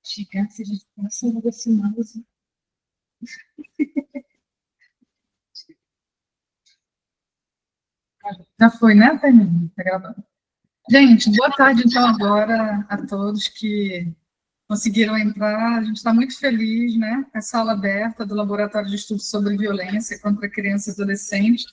Gigante, a gente começa a negociar assim. Já foi, né, Tânia? Tá gravando. Gente, boa tarde, então, agora a todos que conseguiram entrar. A gente está muito feliz, né, com a sala aberta do Laboratório de Estudos sobre Violência contra Crianças e Adolescentes.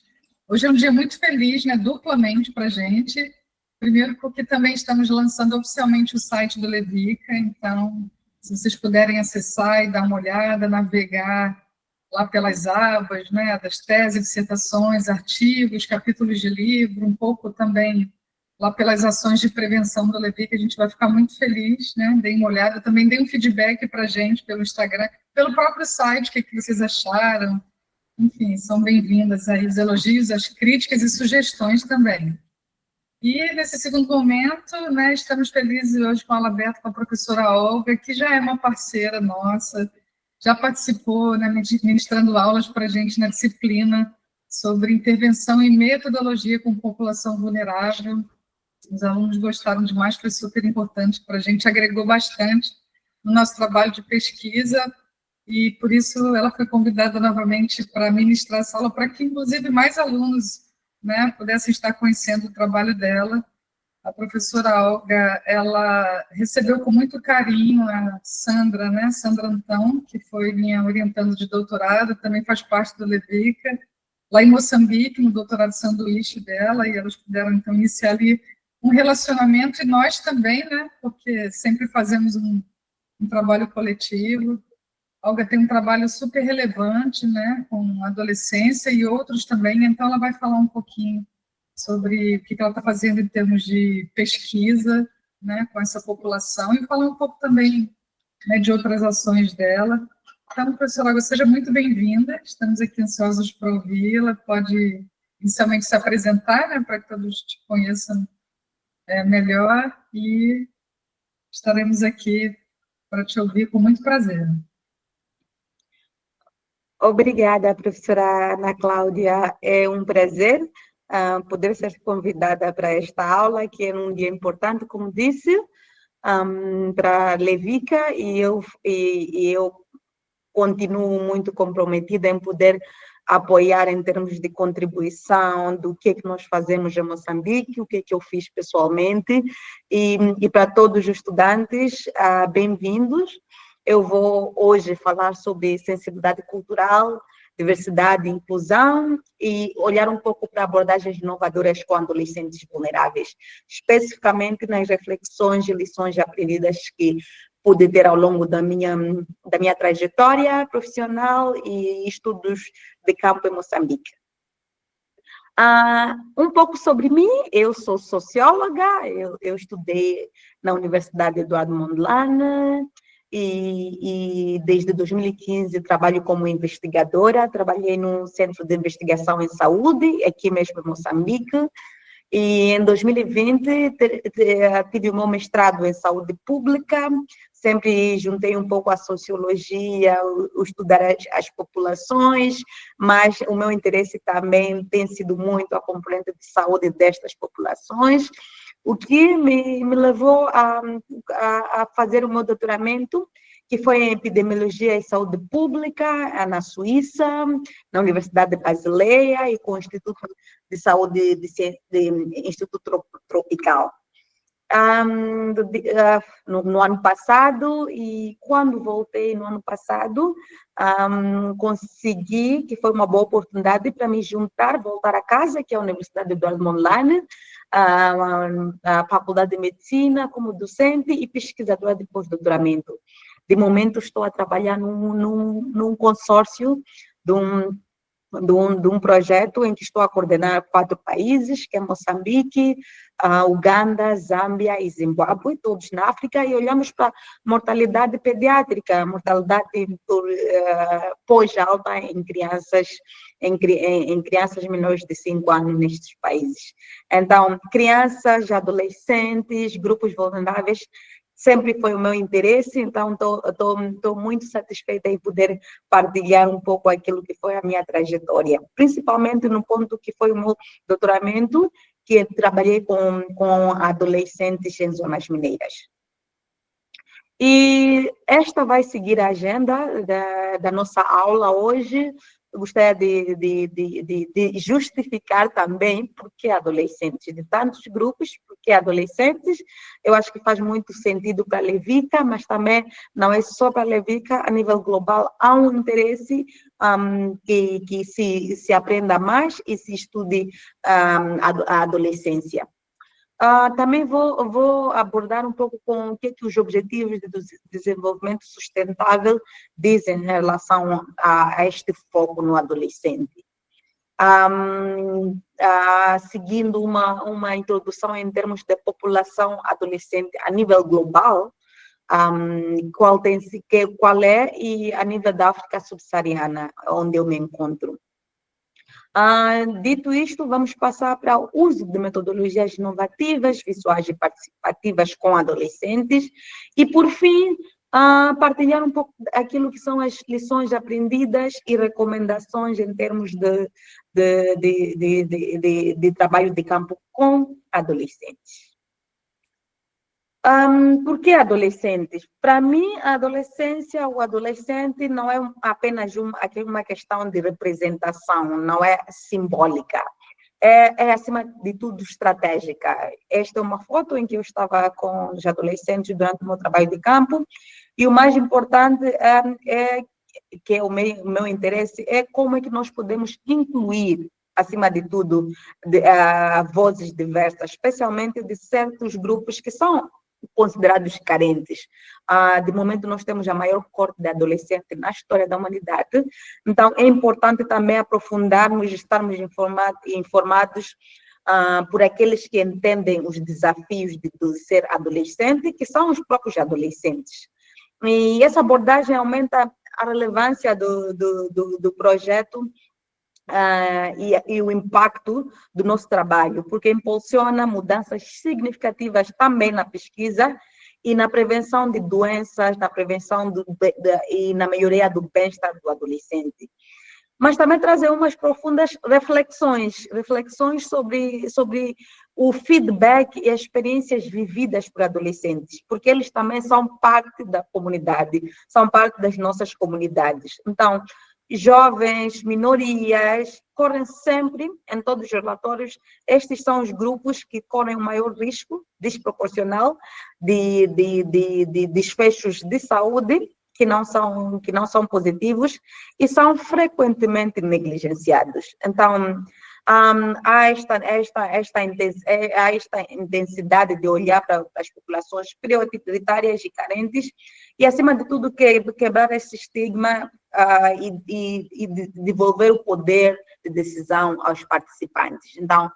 Hoje é um dia muito feliz, né, duplamente para a gente. Primeiro, porque também estamos lançando oficialmente o site do Levica, então, se vocês puderem acessar e dar uma olhada, navegar lá pelas abas, né, das teses, dissertações, artigos, capítulos de livro, um pouco também lá pelas ações de prevenção do Levica, a gente vai ficar muito feliz, né? Deem uma olhada, também deem um feedback para a gente pelo Instagram, pelo próprio site, o que vocês acharam. Enfim, são bem-vindas aí os elogios, as críticas e sugestões também. E nesse segundo momento, né, estamos felizes hoje com a aula aberta com a professora Olga, que já é uma parceira nossa, já participou, né, ministrando aulas para a gente na disciplina sobre intervenção e metodologia com população vulnerável. Os alunos gostaram demais, foi super importante para a gente, agregou bastante no nosso trabalho de pesquisa, e por isso ela foi convidada novamente para ministrar essa aula, para que, inclusive, mais alunos, né, pudessem estar conhecendo o trabalho dela. A professora Olga, ela recebeu com muito carinho a Sandra, né, Sandra Antão, que foi minha orientanda de doutorado, também faz parte do Levica, lá em Moçambique, no doutorado sanduíche dela, e elas puderam, então, iniciar ali um relacionamento, e nós também, né, porque sempre fazemos um trabalho coletivo. A Olga tem um trabalho super relevante, né, com adolescência e outros também, então ela vai falar um pouquinho sobre o que ela está fazendo em termos de pesquisa, né, com essa população, e falar um pouco também, né, de outras ações dela. Então, professora Olga, seja muito bem-vinda, estamos aqui ansiosos para ouvi-la, pode inicialmente se apresentar, né, para que todos te conheçam melhor, e estaremos aqui para te ouvir com muito prazer. Obrigada, professora Ana Cláudia. É um prazer poder ser convidada para esta aula, que é um dia importante, como disse, para a Levica, e eu continuo muito comprometida em poder apoiar em termos de contribuição do que nós fazemos em Moçambique, o que eu fiz pessoalmente, e para todos os estudantes, bem-vindos. Eu vou hoje falar sobre sensibilidade cultural, diversidade e inclusão, e olhar um pouco para abordagens inovadoras com adolescentes vulneráveis, especificamente nas reflexões e lições aprendidas que pude ter ao longo da minha trajetória profissional e estudos de campo em Moçambique. Um pouco sobre mim: eu sou socióloga, eu estudei na Universidade Eduardo Mondlane, e desde 2015 trabalho como investigadora. Trabalhei num centro de investigação em saúde, aqui mesmo em Moçambique, e em 2020 tive o meu mestrado em saúde pública. Sempre juntei um pouco a sociologia, o estudar as populações, mas o meu interesse também tem sido muito a componente de saúde destas populações, o que me levou a fazer o meu doutoramento, que foi em epidemiologia e saúde pública, na Suíça, na Universidade de Basileia, e com o Instituto de Saúde Instituto Tropical. No ano passado, e quando voltei no ano passado, consegui, que foi uma boa oportunidade para me voltar a casa, que é a Universidade Eduardo Mondlane, a Faculdade de Medicina, como docente e pesquisadora de pós-doutoramento. De momento, estou a trabalhar num consórcio de um projeto em que estou a coordenar 4 países, que é Moçambique, Uganda, Zâmbia e Zimbábue, todos na África, e olhamos para mortalidade pediátrica, mortalidade pós-alta em crianças menores de 5 anos nestes países. Então, crianças, adolescentes, grupos vulneráveis sempre foi o meu interesse, então estou muito satisfeita em poder partilhar um pouco aquilo que foi a minha trajetória, principalmente no ponto que foi o meu doutoramento, que trabalhei com adolescentes em zonas mineiras. E esta vai seguir a agenda da nossa aula hoje. Eu gostaria de justificar também por que adolescentes, de tantos grupos, por que adolescentes. Eu acho que faz muito sentido para a Levica, mas também não é só para a Levica, a nível global há um interesse que se aprenda mais e se estude a adolescência. Também vou abordar um pouco com o que os Objetivos de Desenvolvimento Sustentável dizem em relação a este foco no adolescente. Seguindo uma introdução em termos de população adolescente a nível global, qual é, e a nível da África subsaariana, onde eu me encontro. Dito isto, vamos passar para o uso de metodologias inovativas, visuais e participativas com adolescentes. E, por fim, partilhar um pouco aquilo que são as lições aprendidas e recomendações em termos de trabalho de campo com adolescentes. Por que adolescentes? Para mim, a adolescência, o adolescente não é apenas uma questão de representação, não é simbólica. É, acima de tudo, estratégica. Esta é uma foto em que eu estava com os adolescentes durante o meu trabalho de campo, e o mais importante que é o meu interesse, é como é que nós podemos incluir, acima de tudo, vozes diversas, especialmente de certos grupos que são considerados carentes. De momento, nós temos a maior corte de adolescentes na história da humanidade, então é importante também aprofundarmos, estarmos informados por aqueles que entendem os desafios de ser adolescente, que são os próprios adolescentes. E essa abordagem aumenta a relevância do projeto e o impacto do nosso trabalho, porque impulsiona mudanças significativas também na pesquisa e na prevenção de doenças, na prevenção e na melhoria do bem-estar do adolescente. Mas também trazer umas profundas reflexões sobre o feedback e as experiências vividas por adolescentes, porque eles também são parte da comunidade, são parte das nossas comunidades. Então, jovens, minorias, correm sempre, em todos os relatórios, estes são os grupos que correm o maior risco desproporcional de desfechos de saúde que não são positivos e são frequentemente negligenciados. Então, há esta intensidade de olhar para as populações prioritárias e carentes e, acima de tudo, quebrar esse estigma e devolver o poder de decisão aos participantes. Então,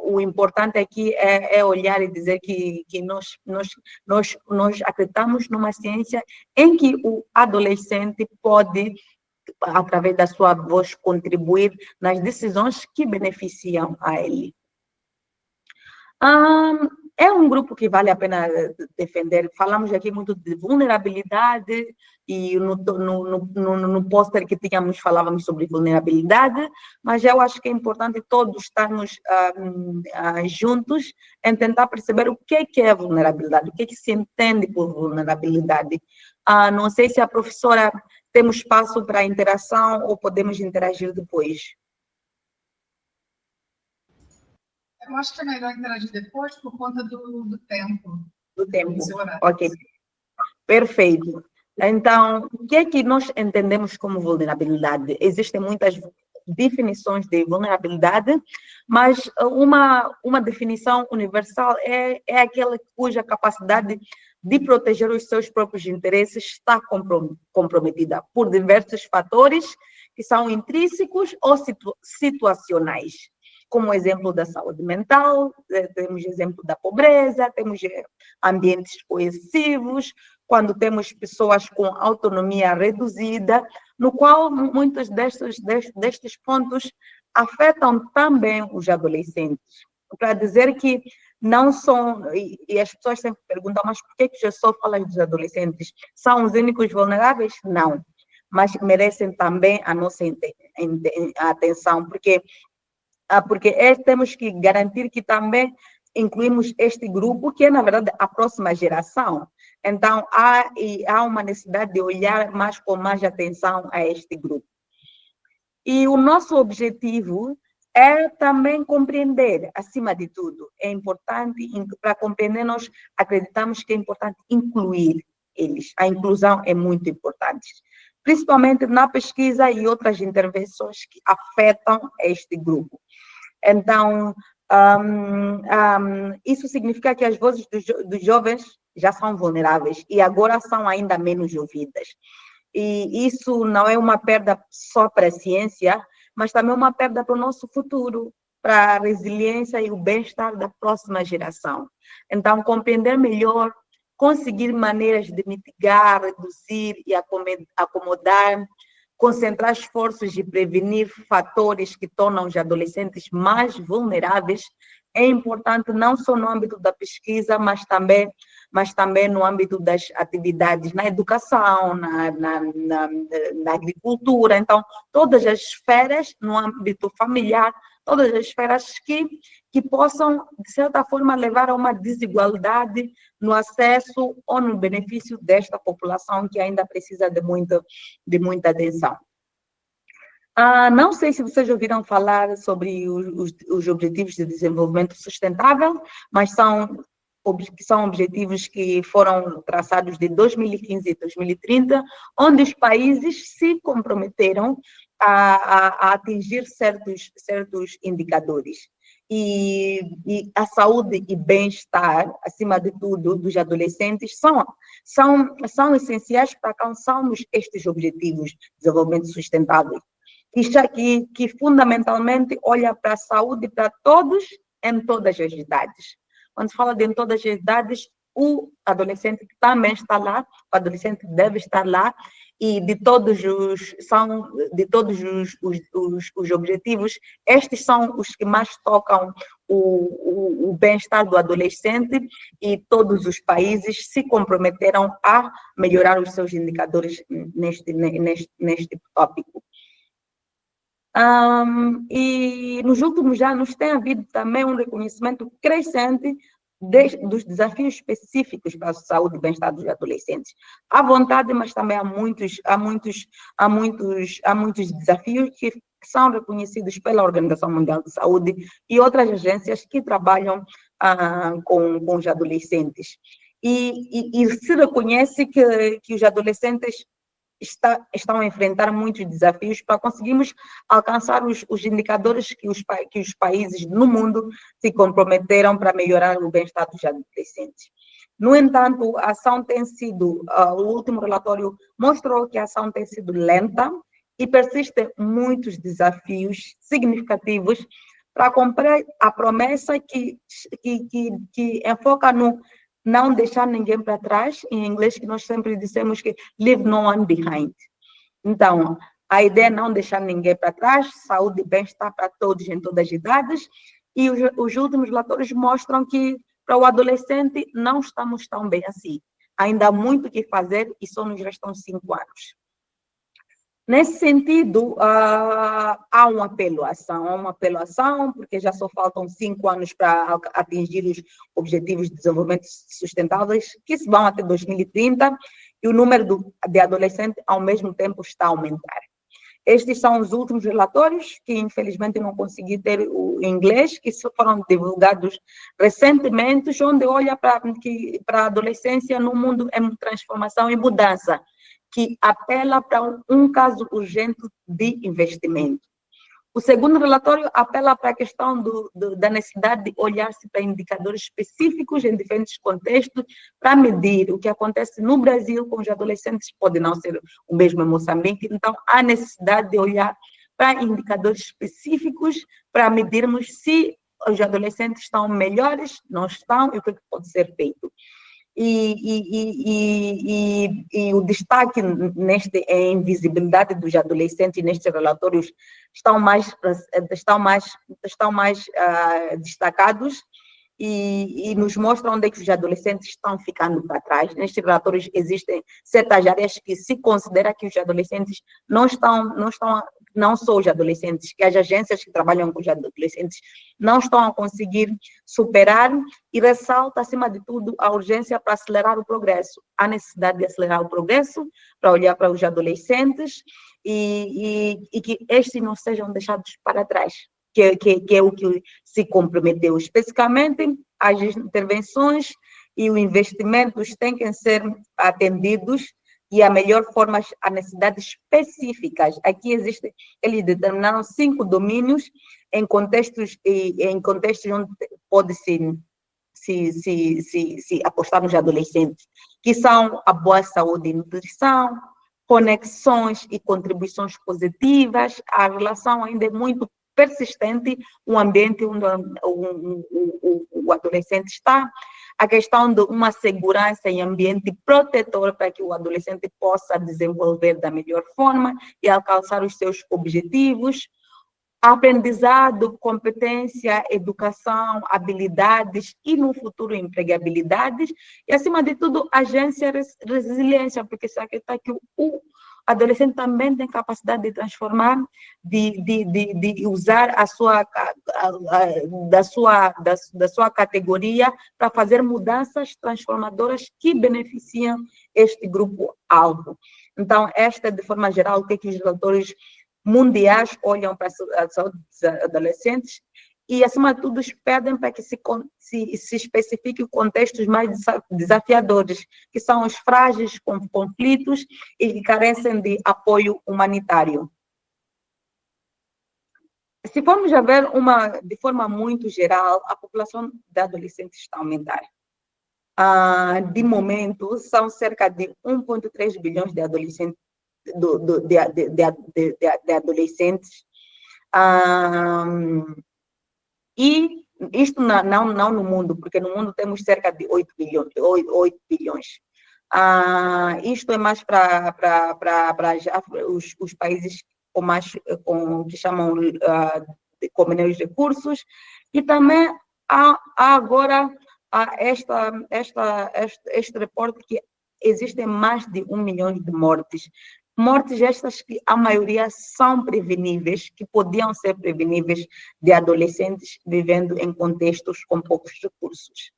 o importante aqui é olhar e dizer que nós acreditamos numa ciência em que o adolescente pode, através da sua voz, contribuir nas decisões que beneficiam a ele. É um grupo que vale a pena defender. Falamos aqui muito de vulnerabilidade e no pôster que tínhamos falávamos sobre vulnerabilidade, mas eu acho que é importante todos estarmos juntos em tentar perceber o que é vulnerabilidade, o que se entende por vulnerabilidade. Não sei se a professora temos espaço para interação ou podemos interagir depois. Eu acho que é melhor interagir depois por conta do tempo. Do tempo, ok. Perfeito. Então, o que é que nós entendemos como vulnerabilidade? Existem muitas definições de vulnerabilidade, mas uma definição universal é aquela cuja capacidade de proteger os seus próprios interesses está comprometida por diversos fatores que são intrínsecos ou situacionais. Como exemplo da saúde mental, temos exemplo da pobreza, temos ambientes coercivos, quando temos pessoas com autonomia reduzida, no qual muitos destes pontos afetam também os adolescentes. para dizer que não são, e as pessoas sempre perguntam, mas por que já só falas dos adolescentes? São os únicos vulneráveis? Não, mas merecem também a nossa atenção, porque temos que garantir que também incluímos este grupo, que é, na verdade, a próxima geração. Então, há uma necessidade de olhar com mais atenção a este grupo. E o nosso objetivo é também compreender, acima de tudo, é importante, para compreender, nós acreditamos que é importante incluir eles. A inclusão é muito importante, principalmente na pesquisa e outras intervenções que afetam este grupo. Então, isso significa que as vozes dos jovens já são vulneráveis e agora são ainda menos ouvidas. E isso não é uma perda só para a ciência, mas também uma perda para o nosso futuro, para a resiliência e o bem-estar da próxima geração. Então, compreender melhor, conseguir maneiras de mitigar, reduzir e acomodar, concentrar esforços e prevenir fatores que tornam os adolescentes mais vulneráveis é importante não só no âmbito da pesquisa, mas também no âmbito das atividades na educação, na agricultura. Então, todas as esferas no âmbito familiar, todas as esferas que possam, de certa forma, levar a uma desigualdade no acesso ou no benefício desta população que ainda precisa de muita atenção. Não sei se vocês ouviram falar sobre os Objetivos de Desenvolvimento Sustentável, mas são objetivos que foram traçados de 2015 e 2030, onde os países se comprometeram a atingir certos indicadores. E a saúde e bem-estar, acima de tudo, dos adolescentes são essenciais para alcançarmos estes objetivos de desenvolvimento sustentável, que fundamentalmente olha para a saúde para todos em todas as idades. Quando se fala de em todas as idades, o adolescente também está lá, o adolescente deve estar lá, e de todos os objetivos, estes são os que mais tocam o bem-estar do adolescente, e todos os países se comprometeram a melhorar os seus indicadores neste tópico. E nos últimos anos tem havido também um reconhecimento crescente dos desafios específicos para a saúde e bem-estar dos adolescentes. Há vontade, mas também há muitos desafios que são reconhecidos pela Organização Mundial de Saúde e outras agências que trabalham com os adolescentes. E se reconhece que os adolescentes estão a enfrentar muitos desafios para conseguirmos alcançar os indicadores que os países no mundo se comprometeram para melhorar o bem-estar dos adolescentes. No entanto, a ação tem sido, o último relatório mostrou que a ação tem sido lenta e persistem muitos desafios significativos para cumprir a promessa que enfoca no não deixar ninguém para trás, em inglês que nós sempre dizemos que leave no one behind. Então, a ideia é não deixar ninguém para trás, saúde e bem-estar para todos em todas as idades, e os últimos relatórios mostram que para o adolescente não estamos tão bem assim. Ainda há muito o que fazer e só nos restam 5 anos. Nesse sentido, há um apelo à ação, porque já só faltam 5 anos para atingir os Objetivos de Desenvolvimento Sustentáveis, que se vão até 2030, e o número de adolescentes, ao mesmo tempo, está a aumentar. Estes são os últimos relatórios, que infelizmente não consegui ter o inglês, que foram divulgados recentemente, onde olha para a adolescência no mundo em transformação e mudança, que apela para um caso urgente de investimento. O segundo relatório apela para a questão da necessidade de olhar-se para indicadores específicos em diferentes contextos para medir o que acontece no Brasil com os adolescentes, pode não ser o mesmo em Moçambique, então há necessidade de olhar para indicadores específicos para medirmos se os adolescentes estão melhores, não estão, e o que pode ser feito. E o destaque em visibilidade dos adolescentes nestes relatórios estão mais destacados e nos mostram onde é que os adolescentes estão ficando para trás. Nestes relatórios existem certas áreas que se considera que os adolescentes não só os adolescentes, que as agências que trabalham com os adolescentes não estão a conseguir superar, e ressalta, acima de tudo, a urgência para acelerar o progresso, a necessidade de acelerar o progresso, para olhar para os adolescentes e que estes não sejam deixados para trás, que é o que se comprometeu. Especificamente, as intervenções e os investimentos têm que ser atendidos e a melhor forma, a necessidades específicas. Aqui existe, eles determinaram 5 domínios em contextos onde pode-se se apostar nos adolescentes, que são a boa saúde e nutrição, conexões e contribuições positivas, a relação ainda é muito persistente, um ambiente onde o adolescente está, a questão de uma segurança em ambiente protetor para que o adolescente possa desenvolver da melhor forma e alcançar os seus objetivos, aprendizado, competência, educação, habilidades e, no futuro, empregabilidades, e, acima de tudo, agência resiliência, porque se acredita que o adolescente também tem capacidade de transformar, de usar da sua categoria para fazer mudanças transformadoras que beneficiam este grupo-alvo. Então, esta, de forma geral, o que os relatores mundiais olham para a saúde dos adolescentes e, acima de tudo, pedem para que se especifique contextos mais desafiadores, que são os frágeis com conflitos e que carecem de apoio humanitário. Se formos a ver de forma muito geral, a população de adolescentes está a aumentar. De momento, são cerca de 1,3 bilhões de adolescentes, de adolescentes. E isto não no mundo, porque no mundo temos cerca de 8 bilhões. Isto é mais para os países que chamam com menores recursos, e também há agora este reporte que existem mais de 1 milhão de mortes. Mortes estas que a maioria são preveníveis, que podiam ser preveníveis, de adolescentes vivendo em contextos com poucos recursos.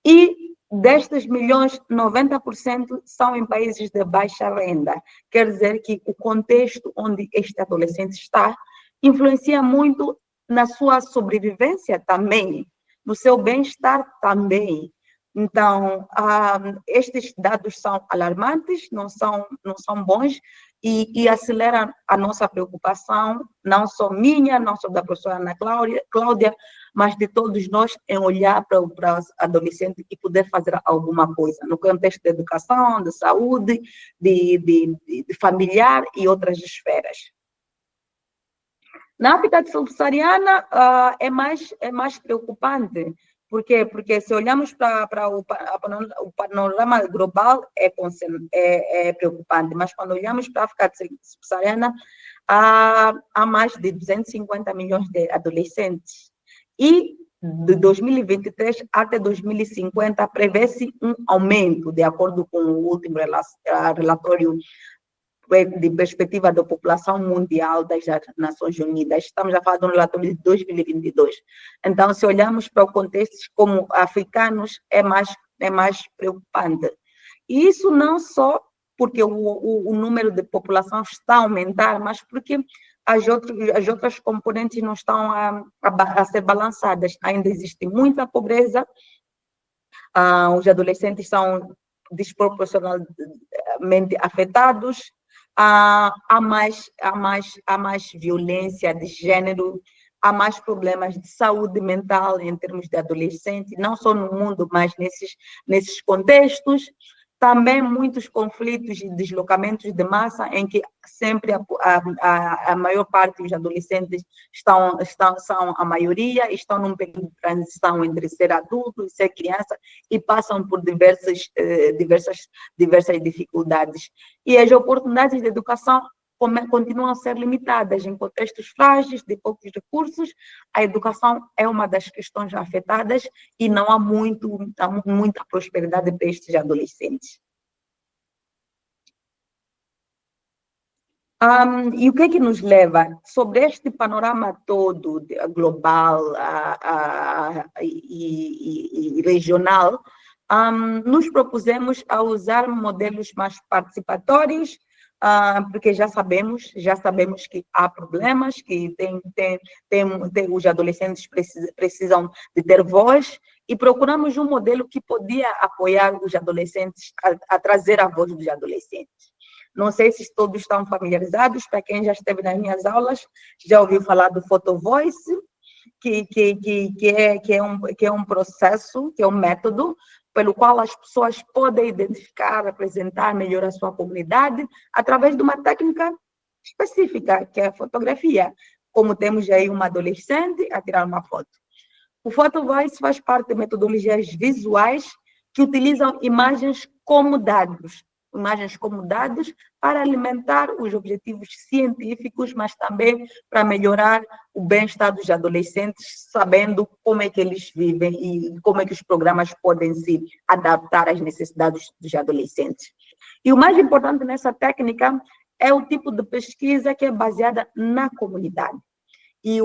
E destes milhões, 90% são em países de baixa renda. Quer dizer que o contexto onde este adolescente está influencia muito na sua sobrevivência também, no seu bem-estar também. Então, estes dados são alarmantes, não são bons e aceleram a nossa preocupação, não só minha, não só da professora Ana Cláudia, mas de todos nós, em olhar para os adolescentes e poder fazer alguma coisa, no contexto de educação, de saúde, de familiar e outras esferas. Na África subsaariana, é mais preocupante. Por quê? Porque se olhamos para o panorama global, é preocupante, mas quando olhamos para a África subsaariana, há mais de 250 milhões de adolescentes. E de 2023 até 2050, prevê-se um aumento, de acordo com o último relatório de perspectiva da população mundial das Nações Unidas. Estamos a falar de um relatório de 2022. Então, se olharmos para o contexto como africanos, é mais preocupante. E isso não só porque o número de população está a aumentar, mas porque as outras componentes não estão a ser balançadas. Ainda existe muita pobreza, os adolescentes são desproporcionalmente afetados, há mais violência de gênero, há mais problemas de saúde mental em termos de adolescente, não só no mundo, mas nesses contextos. Também muitos conflitos e deslocamentos de massa, em que sempre a maior parte dos adolescentes são a maioria, estão num período de transição entre ser adulto e ser criança, e passam por diversas dificuldades. E as oportunidades de educação continuam a ser limitadas em contextos frágeis, de poucos recursos. A educação é uma das questões afetadas e não há muita prosperidade para estes adolescentes. E o que é que nos leva? Sobre este panorama todo global e regional, nos propusemos a usar modelos mais participatórios, porque já sabemos que há problemas, que os adolescentes precisam de ter voz, e procuramos um modelo que podia apoiar os adolescentes, a trazer a voz dos adolescentes. Não sei se todos estão familiarizados, para quem já esteve nas minhas aulas, já ouviu falar do Photo Voice, que é um processo, que é um método, pelo qual as pessoas podem identificar, representar melhor a sua comunidade, através de uma técnica específica, que é a fotografia. Como temos aí uma adolescente a tirar uma foto. O Photo Voice faz parte de metodologias visuais que utilizam imagens como dados para alimentar os objetivos científicos, mas também para melhorar o bem-estar dos adolescentes, sabendo como é que eles vivem e como é que os programas podem se adaptar às necessidades dos adolescentes. E o mais importante nessa técnica é o tipo de pesquisa que é baseada na comunidade. E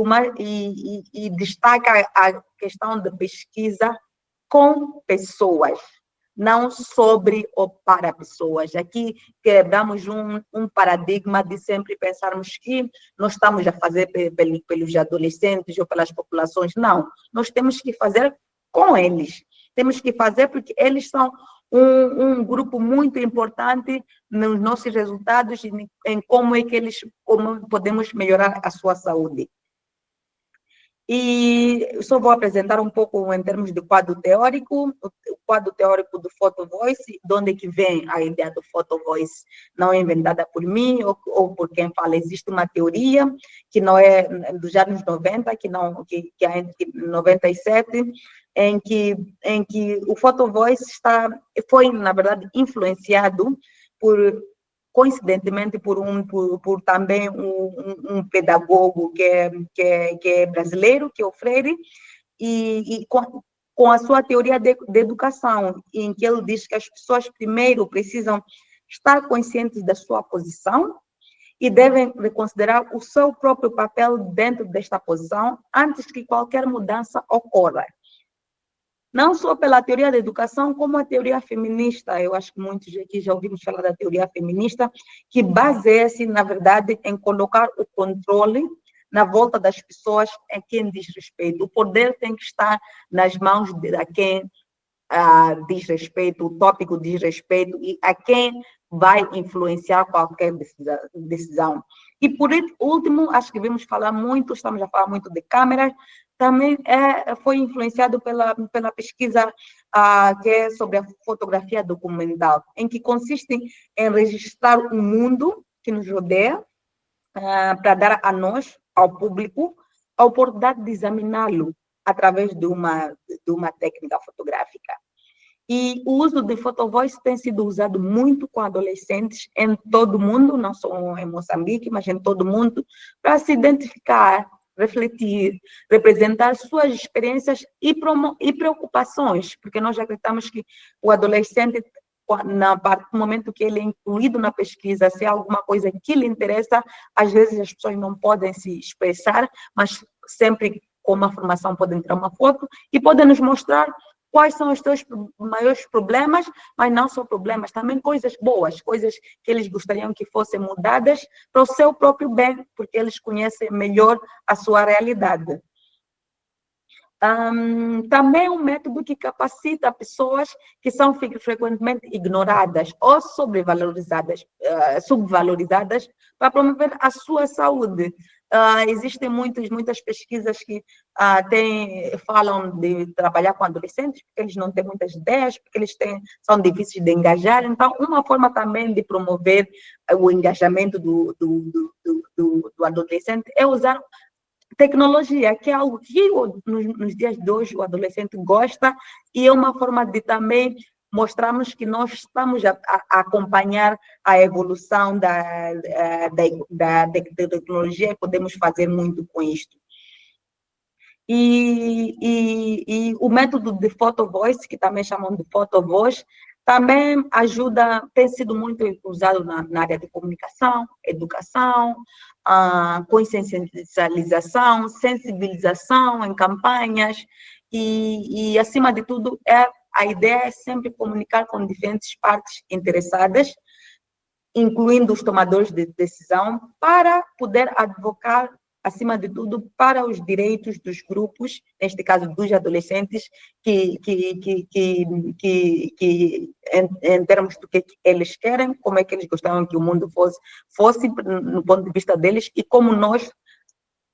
destaca a questão de pesquisa com pessoas, não sobre ou para pessoas. Aqui quebramos um paradigma de sempre pensarmos que nós estamos a fazer pelos adolescentes ou pelas populações. Não, nós temos que fazer com eles. Temos que fazer porque eles são um grupo muito importante nos nossos resultados e em como podemos melhorar a sua saúde. E só vou apresentar um pouco em termos de quadro teórico, o quadro teórico do Photo Voice, de onde é que vem a ideia do Photo Voice, não é inventada por mim ou por quem fala. Existe uma teoria que não é dos anos 90, que é entre 97, em que o Photo Voice foi, na verdade, influenciado coincidentemente por também um pedagogo que é brasileiro, que é o Freire, e com a sua teoria de educação, em que ele diz que as pessoas primeiro precisam estar conscientes da sua posição e devem reconsiderar o seu próprio papel dentro desta posição antes que qualquer mudança ocorra. Não só pela teoria da educação, como a teoria feminista. Eu acho que muitos aqui já ouvimos falar da teoria feminista, que baseia-se, na verdade, em colocar o controle na volta das pessoas a quem diz respeito. O poder tem que estar nas mãos de quem diz respeito, o tópico diz respeito, e a quem vai influenciar qualquer decisão. E, por último, acho que estamos a falar muito de câmeras, também foi influenciado pela pesquisa que é sobre a fotografia documental, em que consiste em registrar o mundo que nos rodeia, para dar a nós, ao público, a oportunidade de examiná-lo através de uma técnica fotográfica. E o uso de Photo Voice tem sido usado muito com adolescentes em todo o mundo, não só em Moçambique, mas em todo o mundo, para se identificar, refletir, representar suas experiências e preocupações, porque nós acreditamos que o adolescente, no momento que ele é incluído na pesquisa, se há alguma coisa que lhe interessa, às vezes as pessoas não podem se expressar, mas sempre com uma formação podem tirar uma foto e podem nos mostrar quais são os seus maiores problemas, mas não só problemas, também coisas boas, coisas que eles gostariam que fossem mudadas para o seu próprio bem, porque eles conhecem melhor a sua realidade. Também é um método que capacita pessoas que são frequentemente ignoradas ou subvalorizadas para promover a sua saúde. Existem muitas pesquisas que falam de trabalhar com adolescentes, porque eles não têm muitas ideias, porque são difíceis de engajar. Então, uma forma também de promover o engajamento do adolescente é usar tecnologia, que é algo que nos dias de hoje o adolescente gosta, e é uma forma de também mostrarmos que nós estamos a acompanhar a evolução da tecnologia e podemos fazer muito com isto. E o método de photo voice, que também chamam de photo voz, também tem sido muito usado na área de comunicação, educação, consciencialização, sensibilização em campanhas, e acima de tudo, a ideia é sempre comunicar com diferentes partes interessadas, incluindo os tomadores de decisão, para poder advocar, acima de tudo, para os direitos dos grupos, neste caso dos adolescentes, que em termos do que eles querem, como é que eles gostavam que o mundo fosse no ponto de vista deles, e como nós,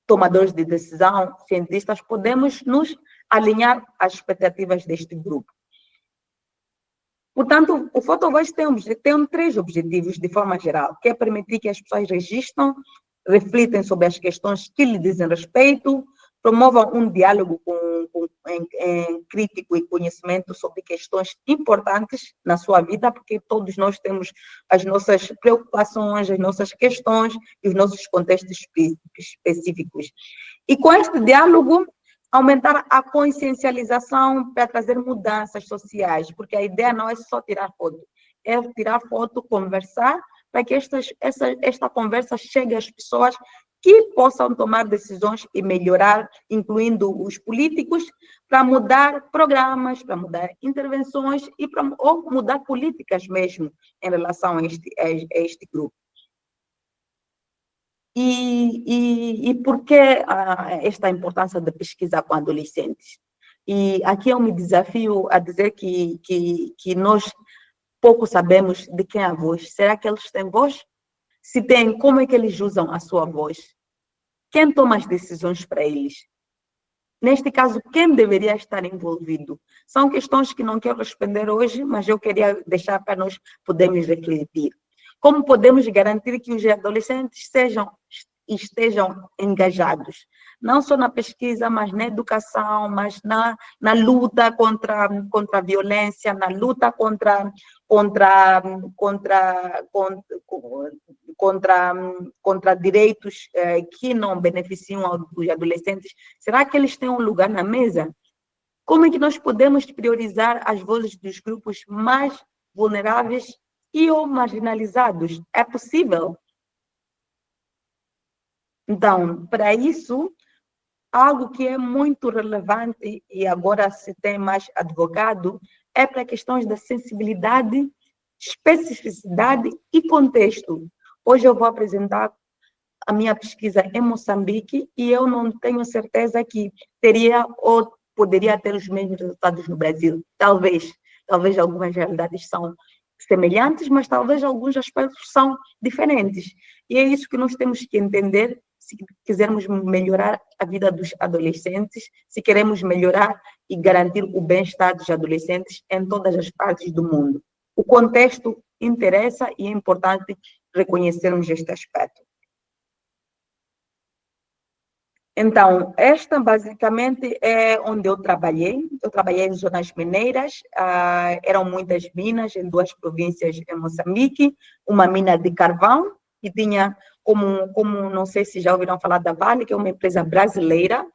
tomadores de decisão, cientistas, podemos nos alinhar às expectativas deste grupo. Portanto, o PhotoVoice tem 3 objetivos, de forma geral, que é permitir que as pessoas registram, reflitem sobre as questões que lhe dizem respeito, promovam um diálogo crítico e conhecimento sobre questões importantes na sua vida, porque todos nós temos as nossas preocupações, as nossas questões e os nossos contextos específicos. E com este diálogo, aumentar a consciencialização para trazer mudanças sociais, porque a ideia não é só tirar foto, é tirar foto, conversar, para que esta conversa chegue às pessoas que possam tomar decisões e melhorar, incluindo os políticos, para mudar programas, para mudar intervenções ou mudar políticas mesmo em relação a este grupo. E por que esta importância da pesquisa com adolescentes? E aqui eu me desafio a dizer que nós pouco sabemos de quem é a voz. Será que eles têm voz? Se têm, como é que eles usam a sua voz? Quem toma as decisões para eles? Neste caso, quem deveria estar envolvido? São questões que não quero responder hoje, mas eu queria deixar para nós podermos refletir. Como podemos garantir que os adolescentes estejam engajados? Não só na pesquisa, mas na educação, mas na luta contra a violência, na luta contra direitos que não beneficiam os adolescentes. Será que eles têm um lugar na mesa? Como é que nós podemos priorizar as vozes dos grupos mais vulneráveis ou marginalizados? É possível? Então, para isso, algo que é muito relevante e agora se tem mais advogado é para questões da sensibilidade, especificidade e contexto. Hoje eu vou apresentar a minha pesquisa em Moçambique e eu não tenho certeza que teria ou poderia ter os mesmos resultados no Brasil. Talvez algumas realidades são semelhantes, mas talvez alguns aspectos são diferentes. E é isso que nós temos que entender se quisermos melhorar a vida dos adolescentes, se queremos melhorar e garantir o bem-estar dos adolescentes em todas as partes do mundo. O contexto interessa e é importante reconhecermos este aspecto. Então, esta basicamente é onde eu trabalhei. Eu trabalhei em zonas mineiras, eram muitas minas em 2 províncias em Moçambique, uma mina de carvão, que tinha como não sei se já ouviram falar da Vale, que é uma empresa brasileira,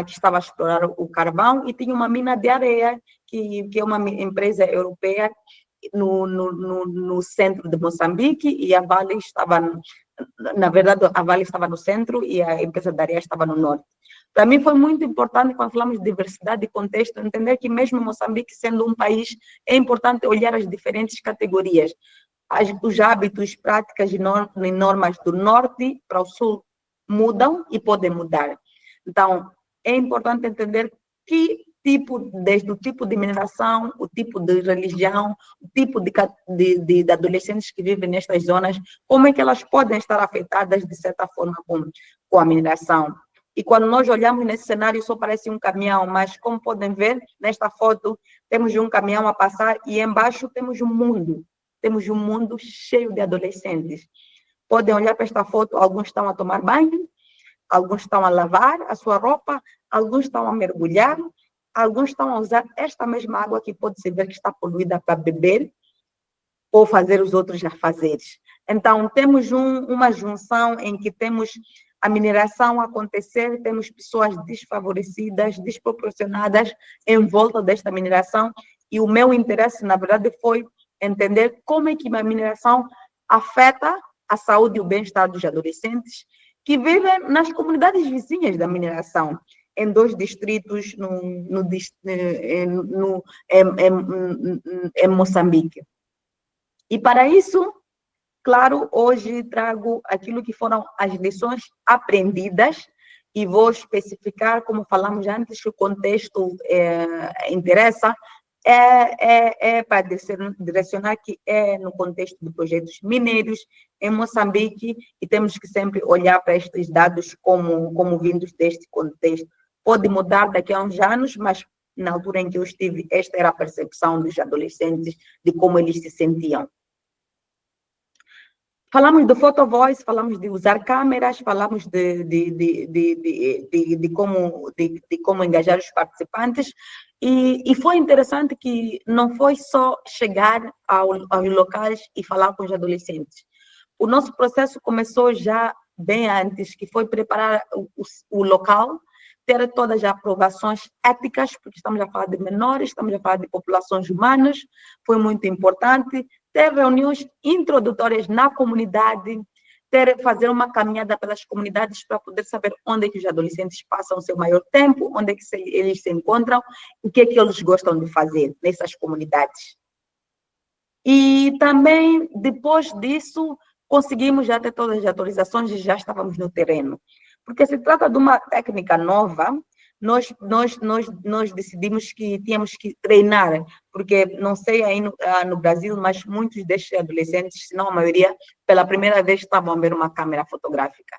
que estava a explorar o carvão, e tinha uma mina de areia, que é uma empresa europeia no centro de Moçambique, e a Vale estava, na verdade, a Vale estava no centro e a empresa de areia estava no norte. Para mim foi muito importante, quando falamos de diversidade e contexto, entender que mesmo Moçambique sendo um país, é importante olhar as diferentes categorias. Os hábitos, práticas e normas do norte para o sul mudam e podem mudar. Então, é importante entender desde o tipo de mineração, o tipo de religião, o tipo de adolescentes que vivem nestas zonas, como é que elas podem estar afetadas, de certa forma, com a mineração. E quando nós olhamos nesse cenário, só parece um caminhão, mas como podem ver, nesta foto, temos um caminhão a passar e embaixo temos um mundo. Temos um mundo cheio de adolescentes. Podem olhar para esta foto, alguns estão a tomar banho, alguns estão a lavar a sua roupa, alguns estão a mergulhar, alguns estão a usar esta mesma água que pode-se ver que está poluída para beber ou fazer os outros afazeres. Então, temos uma junção em que temos a mineração a acontecer, temos pessoas desfavorecidas, desproporcionadas em volta desta mineração, e o meu interesse, na verdade, foi entender como é que a mineração afeta a saúde e o bem-estar dos adolescentes que vivem nas comunidades vizinhas da mineração, em 2 distritos em Moçambique. E para isso, claro, hoje trago aquilo que foram as lições aprendidas e vou especificar, como falamos antes, que o contexto interessa, para direcionar que é no contexto de projetos mineiros em Moçambique, e temos que sempre olhar para estes dados como vindos deste contexto. Pode mudar daqui a uns anos, mas na altura em que eu estive, esta era a percepção dos adolescentes de como eles se sentiam. Falamos do photo voice, falamos de usar câmeras, falamos de como engajar os participantes, e foi interessante que não foi só chegar aos locais e falar com os adolescentes. O nosso processo começou já bem antes, que foi preparar o local, ter todas as aprovações éticas, porque estamos a falar de menores, estamos a falar de populações humanas, foi muito importante, ter reuniões introdutórias na comunidade, fazer uma caminhada pelas comunidades para poder saber onde é que os adolescentes passam o seu maior tempo, onde é que eles se encontram, o que é que eles gostam de fazer nessas comunidades. E também, depois disso, conseguimos já ter todas as autorizações e já estávamos no terreno. Porque se trata de uma técnica nova, nós decidimos que tínhamos que treinar, porque não sei aí no Brasil, mas muitos destes adolescentes, se não a maioria, pela primeira vez estavam a ver uma câmera fotográfica.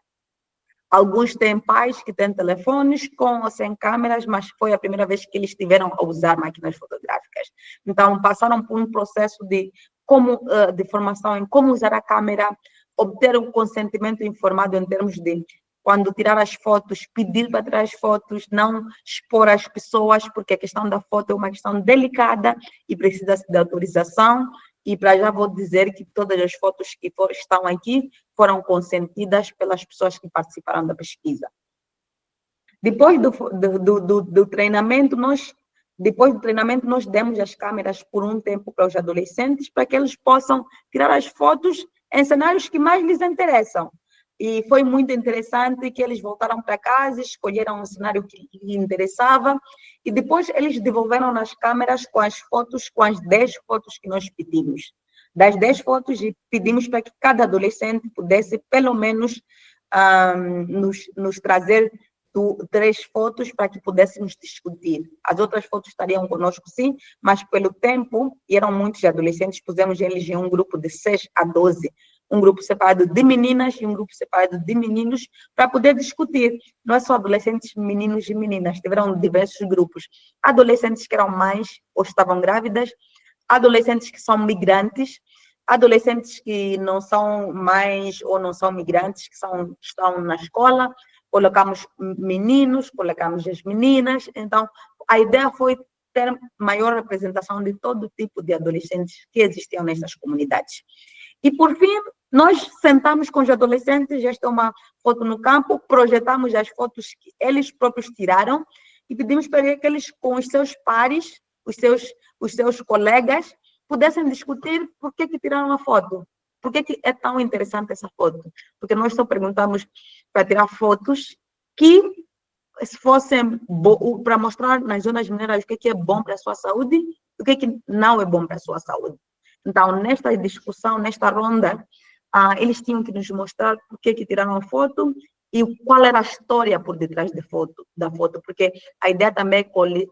Alguns têm pais que têm telefones com ou sem câmeras, mas foi a primeira vez que eles tiveram a usar máquinas fotográficas. Então, passaram por um processo de formação em como usar a câmera, obter um consentimento informado em termos de quando tirar as fotos, pedir para tirar as fotos, não expor as pessoas, porque a questão da foto é uma questão delicada e precisa-se de autorização. E para já vou dizer que todas as fotos que estão aqui foram consentidas pelas pessoas que participaram da pesquisa. Depois do treinamento, nós demos as câmeras por um tempo para os adolescentes, para que eles possam tirar as fotos em cenários que mais lhes interessam. E foi muito interessante que eles voltaram para casa, escolheram um cenário que lhes interessava, e depois eles devolveram nas câmeras com as 10 fotos que nós pedimos. Das 10 fotos, pedimos para que cada adolescente pudesse, pelo menos, nos trazer 3 fotos para que pudéssemos discutir. As outras fotos estariam conosco, sim, mas pelo tempo, e eram muitos adolescentes, pusemos eles em um grupo de 6 a 12, um grupo separado de meninas e um grupo separado de meninos, para poder discutir. Não é só adolescentes, meninos e meninas, tiveram diversos grupos. Adolescentes que eram mães ou estavam grávidas, adolescentes que são migrantes, adolescentes que não são mães ou não são migrantes, que estão na escola, colocamos meninos, colocamos as meninas. Então, a ideia foi ter maior representação de todo tipo de adolescentes que existiam nessas comunidades. E, por fim, nós sentamos com os adolescentes, esta é uma foto no campo, projetamos as fotos que eles próprios tiraram e pedimos para que eles, com os seus pares, os seus colegas, pudessem discutir por que tiraram a foto. Por que é tão interessante essa foto? Porque nós só perguntamos para tirar fotos que se fossem para mostrar nas zonas mineiras o que é bom para a sua saúde e o que não é bom para a sua saúde. Então, nesta discussão, nesta ronda, eles tinham que nos mostrar por que tiraram a foto e qual era a história por detrás da foto, porque a ideia também é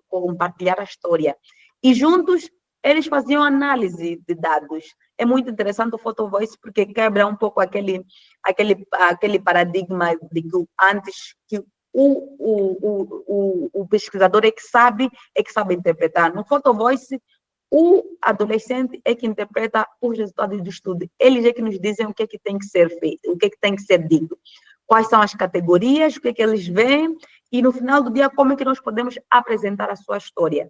compartilhar a história. E juntos, eles faziam análise de dados. É muito interessante o Photo Voice, porque quebra um pouco aquele paradigma de que antes que o pesquisador é que sabe interpretar. No Photo Voice, o adolescente é que interpreta os resultados do estudo. Eles é que nos dizem o que é que tem que ser feito, o que é que tem que ser dito. Quais são as categorias, o que é que eles veem, e no final do dia, como é que nós podemos apresentar a sua história.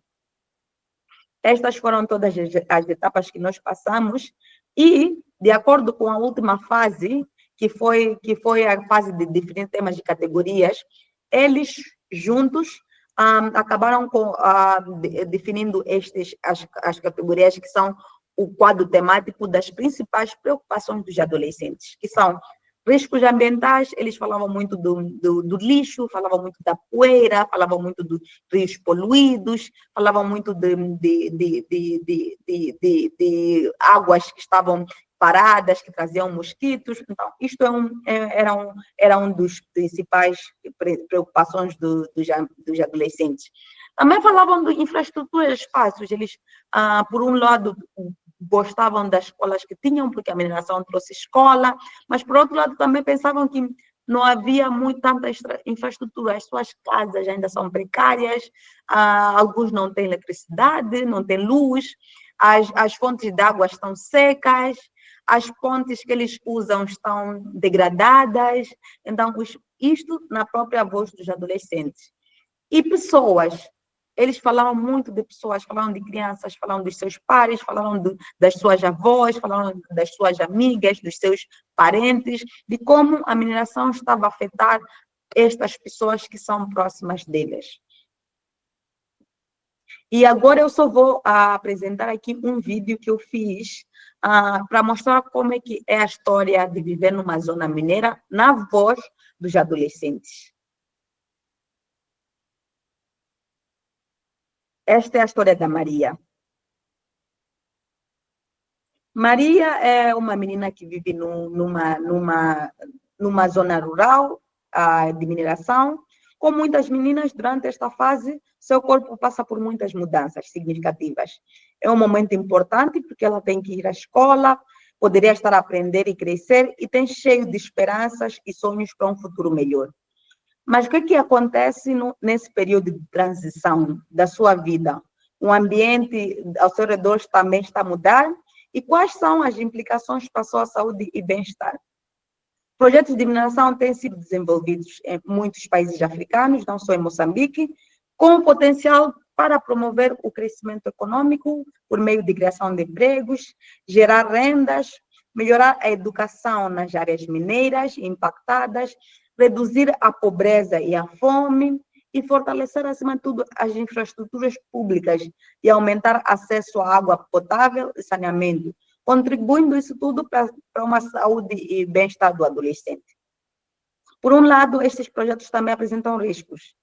Estas foram todas as etapas que nós passamos, e, de acordo com a última fase, que foi a fase de definir temas de categorias, eles juntos acabaram definindo as categorias que são o quadro temático das principais preocupações dos adolescentes, que são riscos ambientais. Eles falavam muito do lixo, falavam muito da poeira, falavam muito dos rios poluídos, falavam muito de águas que estavam paradas, que traziam mosquitos. Então, isto era um dos principais preocupações dos adolescentes. Também falavam de infraestrutura, espaços. Eles, por um lado, gostavam das escolas que tinham, porque a mineração trouxe escola, mas, por outro lado, também pensavam que não havia tanta infraestrutura. As suas casas ainda são precárias, alguns não têm eletricidade, não têm luz, as fontes de água estão secas, as pontes que eles usam estão degradadas. Então, isto na própria voz dos adolescentes. E pessoas, eles falaram muito de pessoas, falaram de crianças, falaram dos seus pares, falaram das suas avós, falaram das suas amigas, dos seus parentes, de como a mineração estava a afetar estas pessoas que são próximas deles. E agora eu só vou apresentar aqui um vídeo que eu fiz para mostrar como é que é a história de viver numa zona mineira na voz dos adolescentes. Esta é a história da Maria. Maria é uma menina que vive numa zona rural de mineração. Como muitas meninas, durante esta fase, seu corpo passa por muitas mudanças significativas. É um momento importante porque ela tem que ir à escola, poderia estar a aprender e crescer, e tem cheio de esperanças e sonhos para um futuro melhor. Mas o que acontece nesse período de transição da sua vida? O ambiente ao seu redor também está a mudar? E quais são as implicações para a sua saúde e bem-estar? Projetos de mineração têm sido desenvolvidos em muitos países africanos, não só em Moçambique, com potencial para promover o crescimento econômico por meio de criação de empregos, gerar rendas, melhorar a educação nas áreas mineiras impactadas, reduzir a pobreza e a fome e fortalecer, acima de tudo, as infraestruturas públicas e aumentar acesso à água potável e saneamento, contribuindo isso tudo para uma saúde e bem-estar do adolescente. Por um lado, estes projetos também apresentam riscos.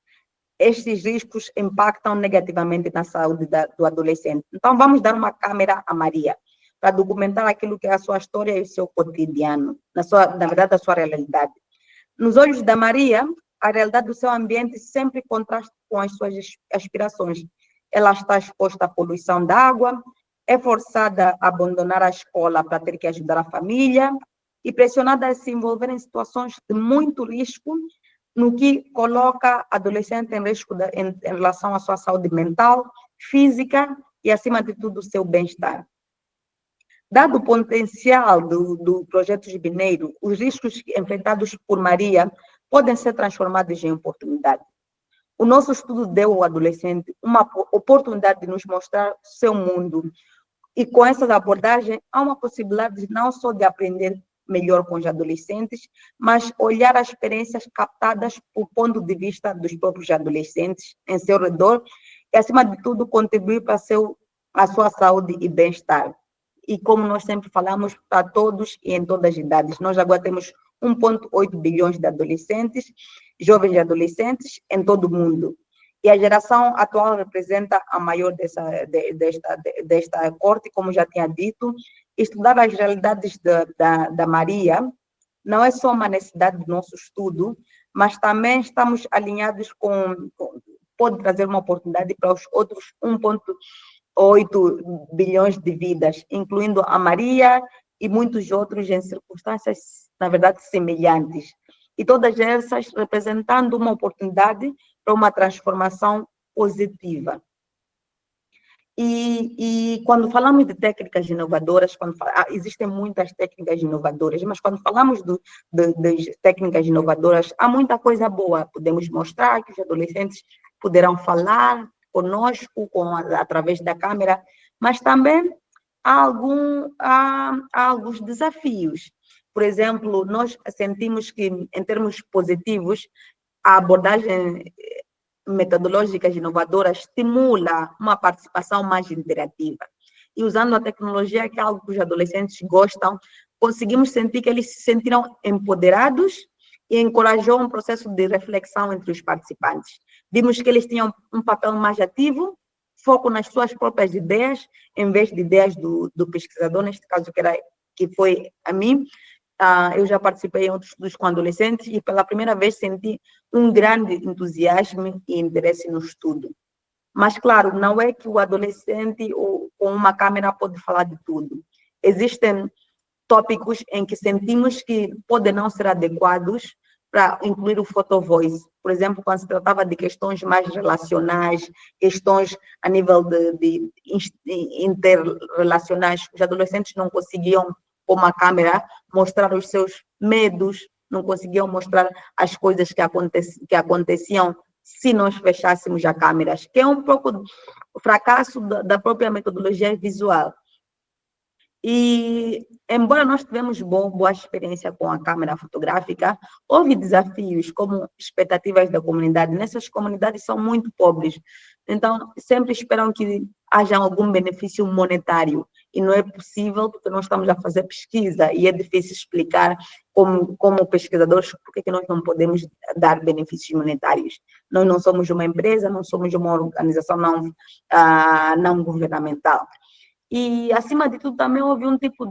Estes riscos impactam negativamente na saúde do adolescente. Então, vamos dar uma câmera a Maria, para documentar aquilo que é a sua história e o seu cotidiano, na verdade, a sua realidade. Nos olhos da Maria, a realidade do seu ambiente sempre contrasta com as suas aspirações. Ela está exposta à poluição da água, é forçada a abandonar a escola para ter que ajudar a família e pressionada a se envolver em situações de muito risco, no que coloca a adolescente em risco em relação à sua saúde mental, física e, acima de tudo, o seu bem-estar. Dado o potencial do projeto mineiro, os riscos enfrentados por Maria podem ser transformados em oportunidade. O nosso estudo deu ao adolescente uma oportunidade de nos mostrar seu mundo, e com essa abordagem há uma possibilidade não só de aprender melhor com os adolescentes, mas olhar as experiências captadas por ponto de vista dos próprios adolescentes em seu redor e, acima de tudo, contribuir para a sua saúde e bem-estar. E como nós sempre falamos, para todos e em todas as idades. Nós agora temos 1,8 bilhões de adolescentes, jovens e adolescentes em todo o mundo. E a geração atual representa a maior desta corte, como já tinha dito. Estudar as realidades da Maria não é só uma necessidade do nosso estudo, mas também estamos alinhados pode trazer uma oportunidade para os outros 1,8 bilhões de vidas, incluindo a Maria e muitos outros em circunstâncias, na verdade, semelhantes. E todas essas representando uma oportunidade para uma transformação positiva. E quando falamos de técnicas inovadoras, existem muitas técnicas inovadoras, mas quando falamos de técnicas inovadoras, há muita coisa boa. Podemos mostrar que os adolescentes poderão falar conosco através da câmera, mas também há alguns desafios. Por exemplo, nós sentimos que, em termos positivos, a abordagem metodológicas inovadoras estimula uma participação mais interativa. E usando a tecnologia, que é algo que os adolescentes gostam, conseguimos sentir que eles se sentiram empoderados e encorajou um processo de reflexão entre os participantes. Vimos que eles tinham um papel mais ativo, foco nas suas próprias ideias, em vez de ideias do pesquisador, neste caso que foi a mim. Eu já participei em outros estudos com adolescentes e pela primeira vez senti um grande entusiasmo e interesse no estudo. Mas, claro, não é que o adolescente com uma câmera pode falar de tudo. Existem tópicos em que sentimos que podem não ser adequados para incluir o photo voice. Por exemplo, quando se tratava de questões mais relacionais, questões a nível de interrelacionais, os adolescentes não conseguiam, com uma câmera, mostrar os seus medos, não conseguiam mostrar as coisas que aconteciam se nós fechássemos as câmeras, que é um pouco o fracasso da própria metodologia visual. E, embora nós tivemos boa experiência com a câmera fotográfica, houve desafios como expectativas da comunidade. Nessas comunidades são muito pobres, então sempre esperam que haja algum benefício monetário, e não é possível porque nós estamos a fazer pesquisa e é difícil explicar como pesquisadores por que nós não podemos dar benefícios monetários. Nós não somos uma empresa, não somos uma organização não governamental. E, acima de tudo, também houve o tipo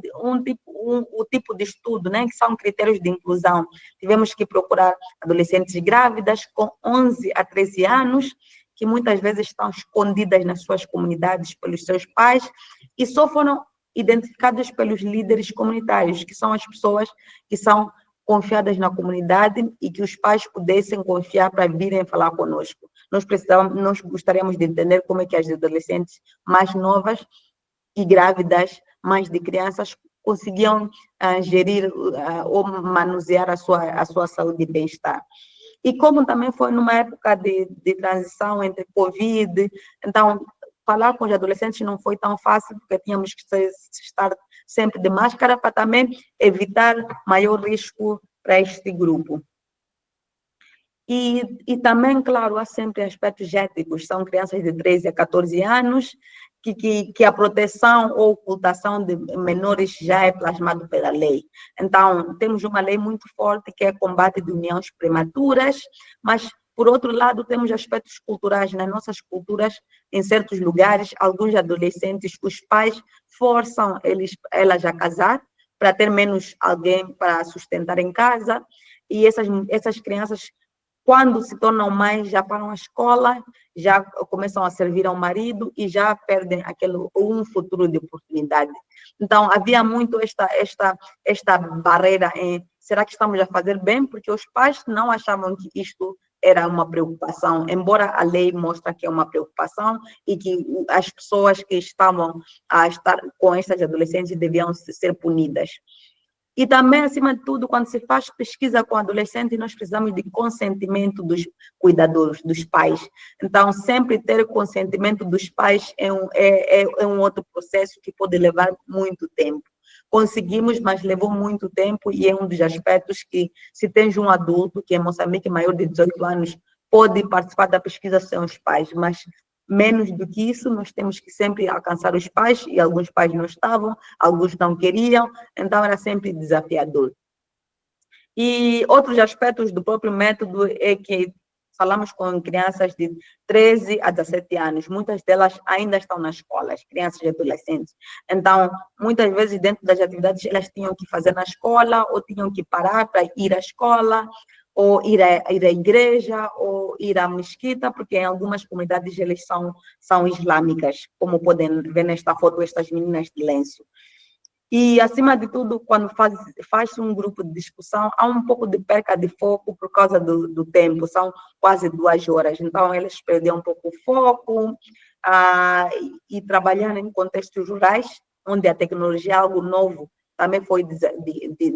de estudo, né, que são critérios de inclusão. Tivemos que procurar adolescentes grávidas com 11 a 13 anos, que muitas vezes estão escondidas nas suas comunidades pelos seus pais, e só foram identificados pelos líderes comunitários, que são as pessoas que são confiadas na comunidade e que os pais pudessem confiar para virem falar conosco. Nós gostaríamos de entender como é que as adolescentes mais novas e grávidas, mães de crianças, conseguiam gerir ou manusear a sua saúde e bem-estar. E como também foi numa época de transição entre Covid, então, falar com os adolescentes não foi tão fácil, porque tínhamos que estar sempre de máscara para também evitar maior risco para este grupo. E também, claro, há sempre aspectos éticos. São crianças de 13 a 14 anos, que a proteção ou ocultação de menores já é plasmado pela lei. Então, temos uma lei muito forte que é combate de uniões prematuras, mas, por outro lado, temos aspectos culturais. Nas nossas culturas, em certos lugares, alguns adolescentes, os pais forçam elas a casar para ter menos alguém para sustentar em casa, e essas crianças, quando se tornam mães, já param a escola, já começam a servir ao marido e já perdem um futuro de oportunidade. Então, havia muito esta barreira em será que estamos a fazer bem? Porque os pais não achavam que isto era uma preocupação, embora a lei mostre que é uma preocupação e que as pessoas que estavam a estar com estas adolescentes deviam ser punidas. E também, acima de tudo, quando se faz pesquisa com adolescentes, nós precisamos de consentimento dos cuidadores, dos pais. Então, sempre ter consentimento dos pais é um outro processo que pode levar muito tempo. Conseguimos, mas levou muito tempo, e é um dos aspectos que, se tens um adulto, que é Moçambique, maior de 18 anos, pode participar da pesquisa sem os pais, mas menos do que isso, nós temos que sempre alcançar os pais, e alguns pais não estavam, alguns não queriam, então era sempre desafiador. E outros aspectos do próprio método é que falamos com crianças de 13 a 17 anos, muitas delas ainda estão na escola, as crianças e adolescentes. Então, muitas vezes, dentro das atividades, elas tinham que fazer na escola, ou tinham que parar para ir à escola, ou ir à igreja, ou ir à mesquita, porque em algumas comunidades eles são islâmicas, como podem ver nesta foto, estas meninas de lenço. E, acima de tudo, quando faz um grupo de discussão, há um pouco de perca de foco por causa do tempo, são quase 2 horas, então eles perderam um pouco o foco, e trabalhar em contextos rurais, onde a tecnologia é algo novo, também foi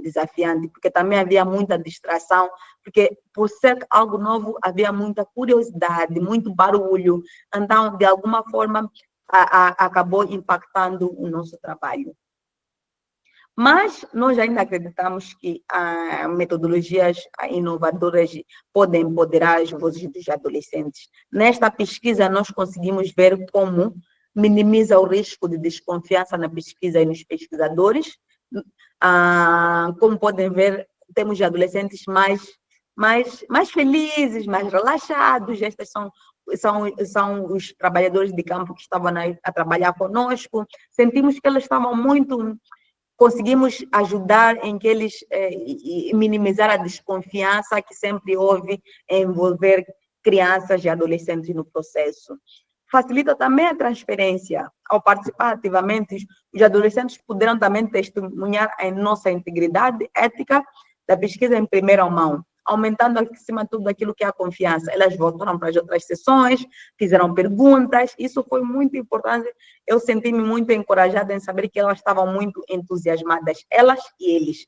desafiante, porque também havia muita distração, porque por ser algo novo, havia muita curiosidade, muito barulho, então, de alguma forma, acabou impactando o nosso trabalho. Mas nós ainda acreditamos que metodologias inovadoras podem empoderar as vozes dos adolescentes. Nesta pesquisa, nós conseguimos ver como minimiza o risco de desconfiança na pesquisa e nos pesquisadores. Como podem ver, temos adolescentes mais felizes, mais relaxados. Estes são os trabalhadores de campo que estavam a trabalhar conosco. Sentimos que eles estavam muito... Conseguimos ajudar em que eles minimizar a desconfiança que sempre houve em envolver crianças e adolescentes no processo. Facilita também a transferência. Ao participar ativamente, os adolescentes poderão também testemunhar a nossa integridade ética da pesquisa em primeira mão, aumentando, acima de tudo, aquilo que é a confiança. Elas voltaram para as outras sessões, fizeram perguntas, isso foi muito importante. Eu senti-me muito encorajada em saber que elas estavam muito entusiasmadas, elas e eles.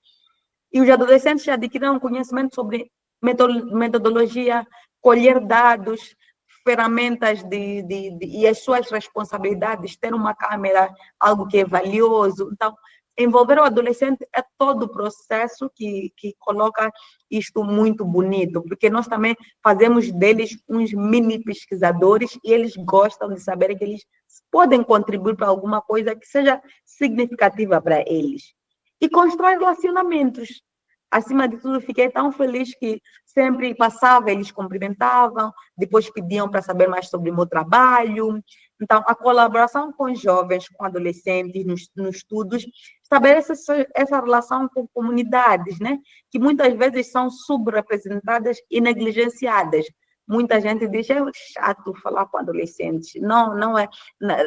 E os adolescentes adquiriram conhecimento sobre metodologia, colher dados, ferramentas e as suas responsabilidades, ter uma câmera, algo que é valioso. Então, envolver o adolescente é todo o processo que coloca isto muito bonito, porque nós também fazemos deles uns mini pesquisadores e eles gostam de saber que eles podem contribuir para alguma coisa que seja significativa para eles. E constrói relacionamentos. Acima de tudo, fiquei tão feliz que sempre passava, eles cumprimentavam, depois pediam para saber mais sobre o meu trabalho. Então, a colaboração com jovens, com adolescentes, nos estudos, estabelece essa relação com comunidades, né? Que muitas vezes são subrepresentadas e negligenciadas. Muita gente diz, é chato falar com adolescentes, não é,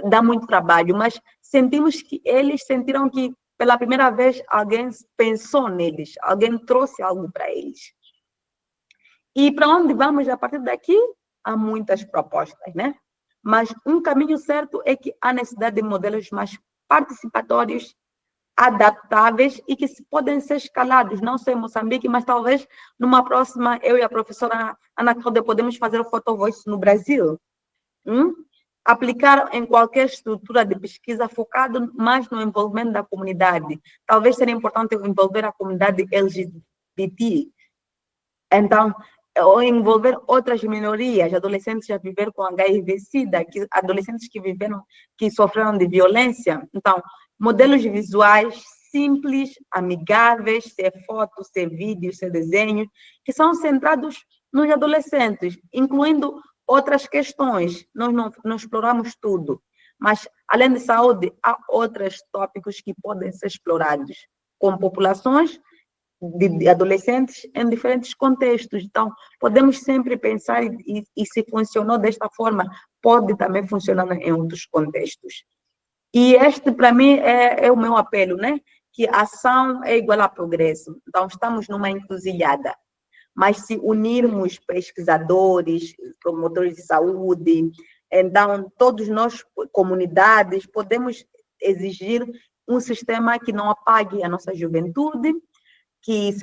dá muito trabalho, mas sentimos que eles sentiram que, pela primeira vez, alguém pensou neles, alguém trouxe algo para eles. E para onde vamos a partir daqui? Há muitas propostas, né? Mas um caminho certo é que há necessidade de modelos mais participatórios, adaptáveis e que podem ser escalados, não só em Moçambique, mas talvez numa próxima, eu e a professora Ana Cláudia podemos fazer o PhotoVoice no Brasil. Aplicar em qualquer estrutura de pesquisa focado mais no envolvimento da comunidade. Talvez seria importante envolver a comunidade LGBT. Então, ou envolver outras minorias, adolescentes a viver com HIV/SIDA, adolescentes que sofreram de violência. Então, modelos visuais simples, amigáveis, se é foto, se é vídeo, se é desenho, que são centrados nos adolescentes, incluindo outras questões. Nós não exploramos tudo, mas, além de saúde, há outros tópicos que podem ser explorados, com populações de adolescentes em diferentes contextos. Então, podemos sempre pensar e se funcionou desta forma, pode também funcionar em outros contextos. E este, para mim, é o meu apelo, né? Que ação é igual a progresso. Então, estamos numa encruzilhada. Mas se unirmos pesquisadores, promotores de saúde, então, todos nós, comunidades, podemos exigir um sistema que não apague a nossa juventude, que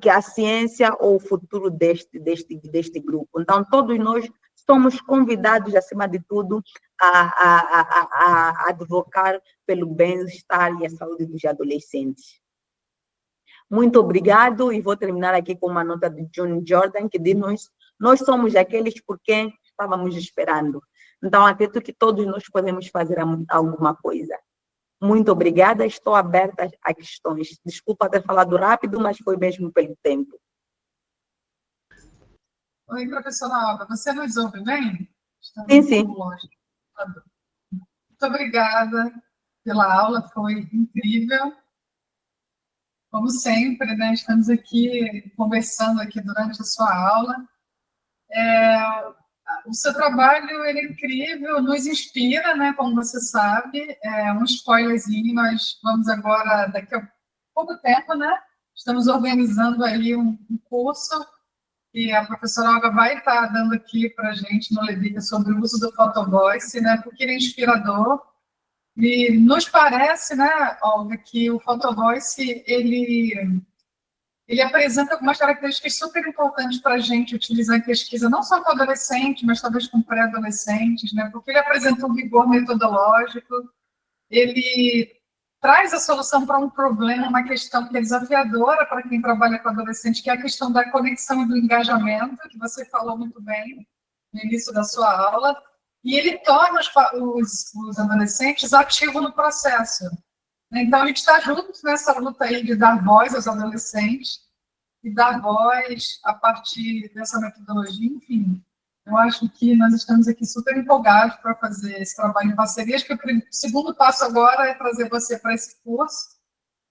a ciência ou o futuro deste grupo. Então, todos nós somos convidados, acima de tudo, a advocar pelo bem-estar e a saúde dos adolescentes. Muito obrigado, e vou terminar aqui com uma nota de John Jordan, que diz: nós somos aqueles por quem estávamos esperando. Então, acredito que todos nós podemos fazer alguma coisa. Muito obrigada, estou aberta a questões. Desculpa ter falado rápido, mas foi mesmo pelo tempo. Oi, professora Alba, você nos ouve bem? Estamos Sim, um sim. pouco longe. Muito obrigada pela aula, foi incrível. Como sempre, né, estamos aqui conversando aqui durante a sua aula. O seu trabalho ele é incrível, nos inspira, né, como você sabe. Um spoilerzinho, nós vamos agora, daqui a pouco tempo, né, estamos organizando aí um curso e a professora Olga vai estar dando aqui para a gente no Levica sobre o uso do photovoice, né, porque ele é inspirador. E nos parece, né, Olga, que o photovoice, ele apresenta algumas características super importantes para a gente utilizar em pesquisa, não só com adolescente, mas talvez com pré-adolescentes, né, porque ele apresenta um rigor metodológico, ele traz a solução para um problema, uma questão que é desafiadora para quem trabalha com adolescente, que é a questão da conexão e do engajamento, que você falou muito bem no início da sua aula, e ele torna os adolescentes ativos no processo. Então, a gente está junto nessa luta aí de dar voz aos adolescentes e dar voz a partir dessa metodologia, enfim. Eu acho que nós estamos aqui super empolgados para fazer esse trabalho em parceria. Acho que o segundo passo agora é trazer você para esse curso,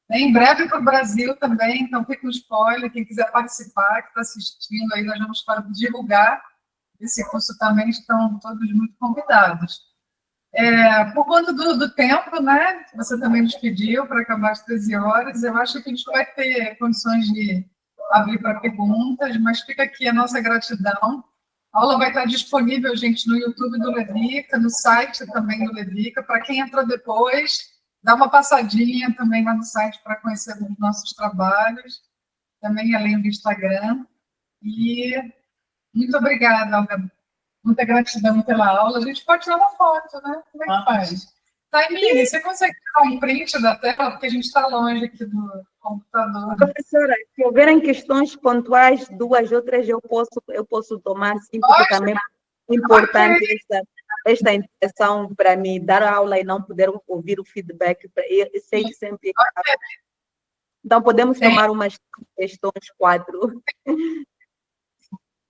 né? Em breve para o Brasil também, então fica um spoiler, quem quiser participar, que está assistindo aí, nós vamos para divulgar esse curso também, estão todos muito convidados. Por conta do tempo, né, que você também nos pediu para acabar às 13 horas, eu acho que a gente vai ter condições de abrir para perguntas, mas fica aqui a nossa gratidão. A aula vai estar disponível, gente, no YouTube do Levica, no site também do Levica. Para quem entrou depois, dá uma passadinha também lá no site para conhecer os nossos trabalhos, também além do Instagram. E muito obrigada, Olga. Muita gratidão pela aula. A gente pode tirar uma foto, né? Como é que faz? Taimine, você consegue tirar um print da tela? Porque a gente está longe aqui do computador. Professora, se houverem questões pontuais, duas ou três, eu posso tomar, sim, porque também é importante esta interação para me dar aula e não poder ouvir o feedback. Eu sei que sempre. Então, podemos tomar umas questões, quatro.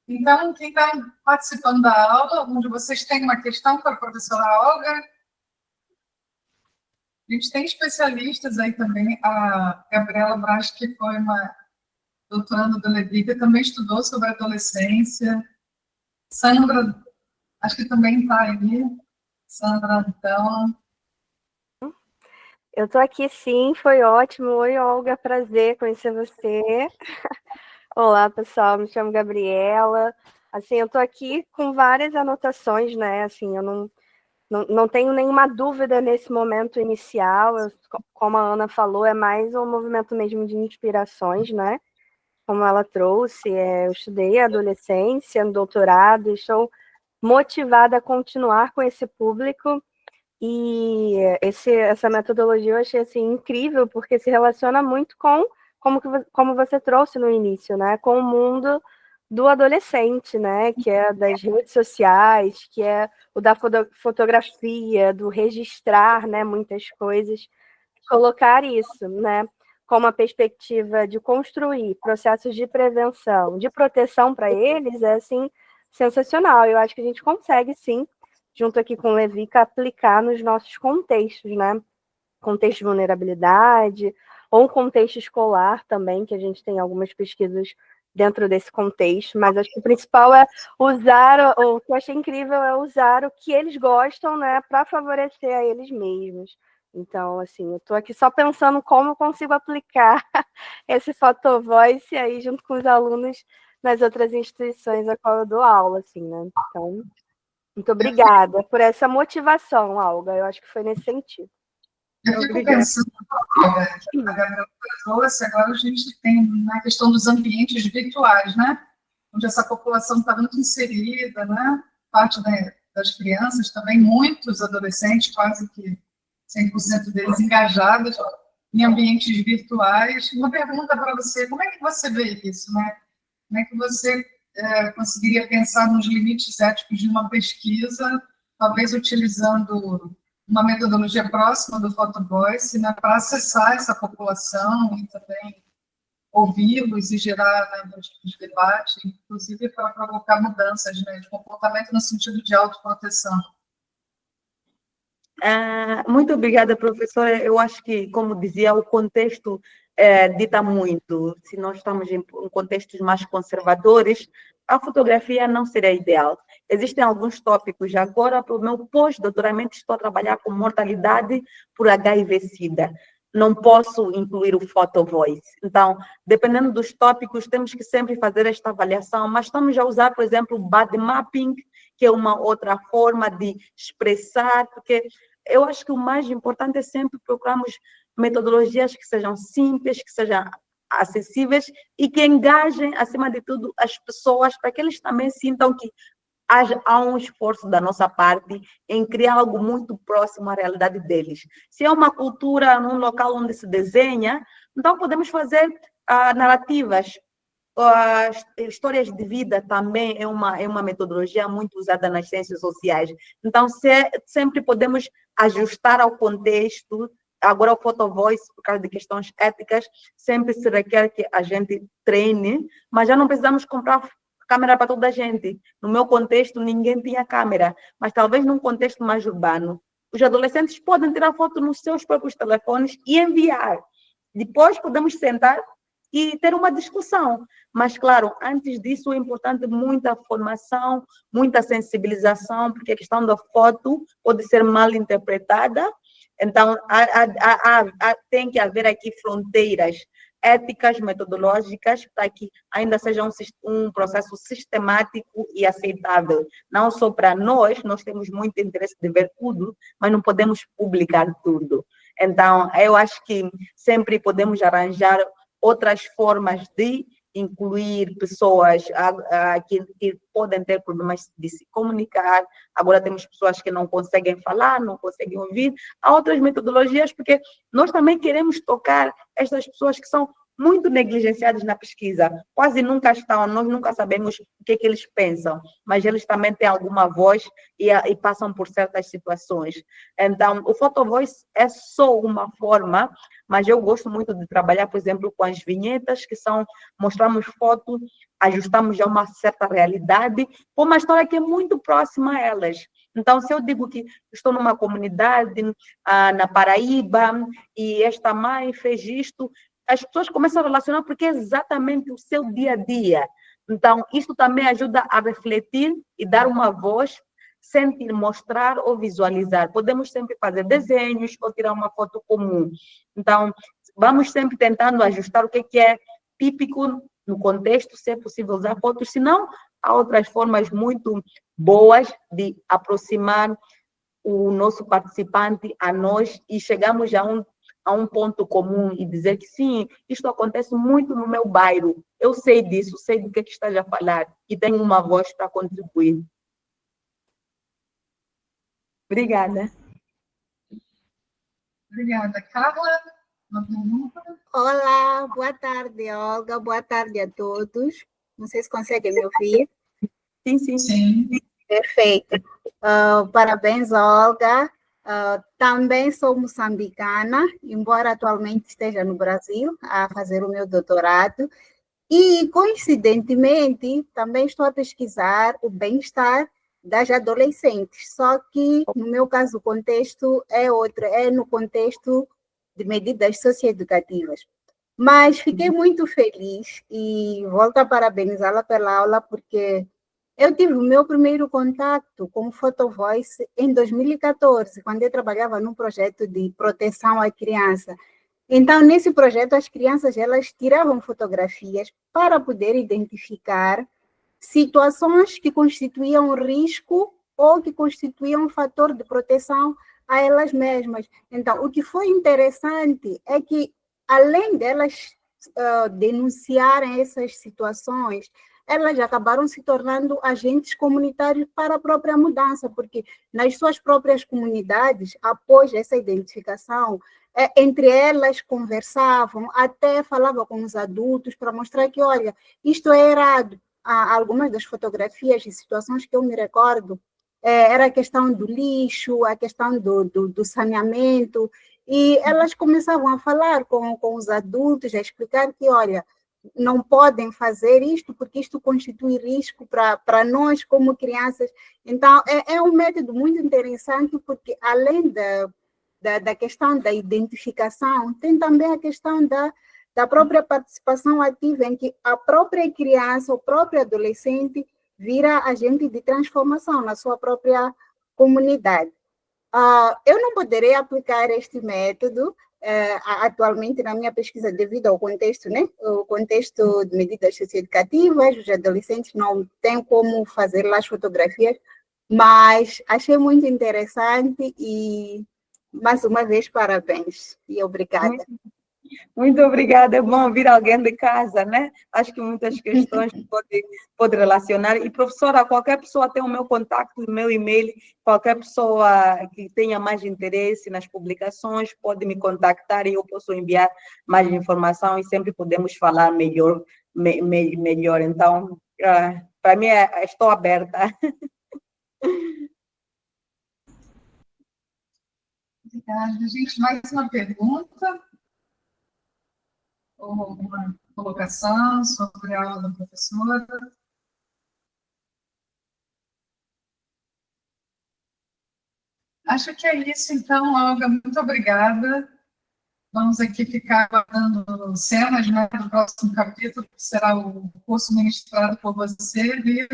Então, quem está participando da aula, onde vocês têm uma questão para a professora Olga, a gente tem especialistas aí também, a Gabriela Braz, que foi uma doutoranda do Levica, também estudou sobre adolescência. Sandra, acho que também está aí. Sandra, então. Eu estou aqui sim, foi ótimo. Oi, Olga, prazer conhecer você. Olá, pessoal, me chamo Gabriela. Assim, eu estou aqui com várias anotações, né? Assim, eu não tenho nenhuma dúvida nesse momento inicial. Como a Ana falou, é mais um movimento mesmo de inspirações, né? Como ela trouxe, eu estudei a adolescência, no doutorado, e estou motivada a continuar com esse público. E essa metodologia eu achei assim, incrível, porque se relaciona muito com, como você trouxe no início, né? Com o mundo do adolescente, né? Que é das redes sociais, que é o da fotografia, do registrar, né? Muitas coisas. Colocar isso, né? Como a perspectiva de construir processos de prevenção, de proteção para eles, é assim, sensacional. Eu acho que a gente consegue, sim, junto aqui com o Levica, aplicar nos nossos contextos, né? Contexto de vulnerabilidade, ou um contexto escolar também, que a gente tem algumas pesquisas dentro desse contexto, mas acho que o principal é usar, o que eu achei incrível é usar o que eles gostam, né, para favorecer a eles mesmos. Então, assim, eu estou aqui só pensando como eu consigo aplicar esse photovoice aí junto com os alunos nas outras instituições a qual eu dou aula, assim, né? Então, muito obrigada por essa motivação, Olga. Eu acho que foi nesse sentido. Eu fico pensando, a Gabriela trouxe, agora a gente tem na questão dos ambientes virtuais, né? Onde essa população está muito inserida, né? Parte das crianças também, muitos adolescentes, quase que 100% deles engajados em ambientes virtuais. Uma pergunta para você, como é que você vê isso, né? Como é que você conseguiria pensar nos limites éticos de uma pesquisa, talvez utilizando uma metodologia próxima do photovoice, né, para acessar essa população e também ouvi-los e gerar, né, algum tipo de debate, inclusive para provocar mudanças, né, de comportamento no sentido de autoproteção. Muito obrigada, professora. Eu acho que, como dizia, o contexto dita muito. Se nós estamos em contextos mais conservadores, a fotografia não seria ideal. Existem alguns tópicos. Agora, para o meu pós-doutoramento, estou a trabalhar com mortalidade por HIV-Sida. Não posso incluir o photo voice. Então, dependendo dos tópicos, temos que sempre fazer esta avaliação, mas estamos a usar, por exemplo, o body mapping, que é uma outra forma de expressar, porque eu acho que o mais importante é sempre procurarmos metodologias que sejam simples, que sejam acessíveis e que engajem, acima de tudo, as pessoas, para que eles também sintam que há um esforço da nossa parte em criar algo muito próximo à realidade deles. Se é uma cultura num local onde se desenha, então podemos fazer narrativas. As histórias de vida também é uma metodologia muito usada nas ciências sociais. Então, sempre podemos ajustar ao contexto. Agora, o photo voice, por causa de questões éticas, sempre se requer que a gente treine, mas já não precisamos comprar câmera para toda a gente. No meu contexto, ninguém tinha câmera, mas talvez num contexto mais urbano, os adolescentes podem tirar foto nos seus próprios telefones e enviar. Depois podemos sentar e ter uma discussão. Mas, claro, antes disso é importante muita formação, muita sensibilização, porque a questão da foto pode ser mal interpretada. Então, tem que haver aqui fronteiras éticas, metodológicas, para que ainda seja um processo sistemático e aceitável. Não só para nós temos muito interesse de ver tudo, mas não podemos publicar tudo. Então, eu acho que sempre podemos arranjar outras formas de incluir pessoas que podem ter problemas de se comunicar. Agora temos pessoas que não conseguem falar, não conseguem ouvir. Há outras metodologias, porque nós também queremos tocar estas pessoas que são muito negligenciadas na pesquisa. Quase nunca estão, nós nunca sabemos o que eles pensam, mas eles também têm alguma voz e passam por certas situações. Então, o photo voice é só uma forma, mas eu gosto muito de trabalhar, por exemplo, com as vinhetas, que são, mostramos foto, ajustamos a uma certa realidade, com uma história que é muito próxima a elas. Então, se eu digo que estou numa comunidade na Paraíba e esta mãe fez isto, as pessoas começam a relacionar porque é exatamente o seu dia a dia. Então, isso também ajuda a refletir e dar uma voz, sentir, mostrar ou visualizar. Podemos sempre fazer desenhos ou tirar uma foto comum. Então, vamos sempre tentando ajustar o que é típico no contexto, se é possível usar fotos, senão há outras formas muito boas de aproximar o nosso participante a nós e chegamos a um ponto comum e dizer que sim, isto acontece muito no meu bairro, eu sei disso, sei do que estás a falar e tenho uma voz para contribuir. Obrigada. Obrigada. Carla, uma pergunta? Olá, boa tarde, Olga, boa tarde a todos. Não sei se conseguem me ouvir. Sim. Sim. Perfeito. Parabéns, Olga. Também sou moçambicana, embora atualmente esteja no Brasil a fazer o meu doutorado. E, coincidentemente, também estou a pesquisar o bem-estar das adolescentes. Só que, no meu caso, o contexto é outro, é no contexto de medidas socioeducativas. Mas fiquei muito feliz e volto a parabenizá-la pela aula, porque eu tive o meu primeiro contato com o Photo Voice em 2014, quando eu trabalhava num projeto de proteção à criança. Então, nesse projeto, as crianças elas tiravam fotografias para poder identificar situações que constituíam risco ou que constituíam um fator de proteção a elas mesmas. Então, o que foi interessante é que, além delas denunciarem essas situações, elas acabaram se tornando agentes comunitários para a própria mudança, porque nas suas próprias comunidades, após essa identificação, entre elas conversavam, até falavam com os adultos para mostrar que, olha, isto é errado. Algumas das fotografias e situações que eu me recordo era a questão do lixo, a questão do saneamento, e elas começavam a falar com os adultos, a explicar que, olha, não podem fazer isto, porque isto constitui risco para nós como crianças. Então, é um método muito interessante, porque além da questão da identificação, tem também a questão da própria participação ativa, em que a própria criança, o próprio adolescente, vira agente de transformação na sua própria comunidade. Eu não poderei aplicar este método atualmente na minha pesquisa devido ao contexto, né? O contexto de medidas socioeducativas, os adolescentes não têm como fazer lá as fotografias, mas achei muito interessante e, mais uma vez, parabéns e obrigada. Muito obrigada, é bom ouvir alguém de casa, né? Acho que muitas questões pode relacionar. E, professora, qualquer pessoa tem o meu contato, o meu e-mail, qualquer pessoa que tenha mais interesse nas publicações pode me contactar e eu posso enviar mais informação e sempre podemos falar melhor. Então, para mim, estou aberta. Obrigada, gente. Mais uma pergunta? Ou alguma colocação sobre a aula da professora? Acho que é isso, então, Olga. Muito obrigada. Vamos aqui ficar aguardando cenas, né, do próximo capítulo, que será o curso ministrado por você, viu?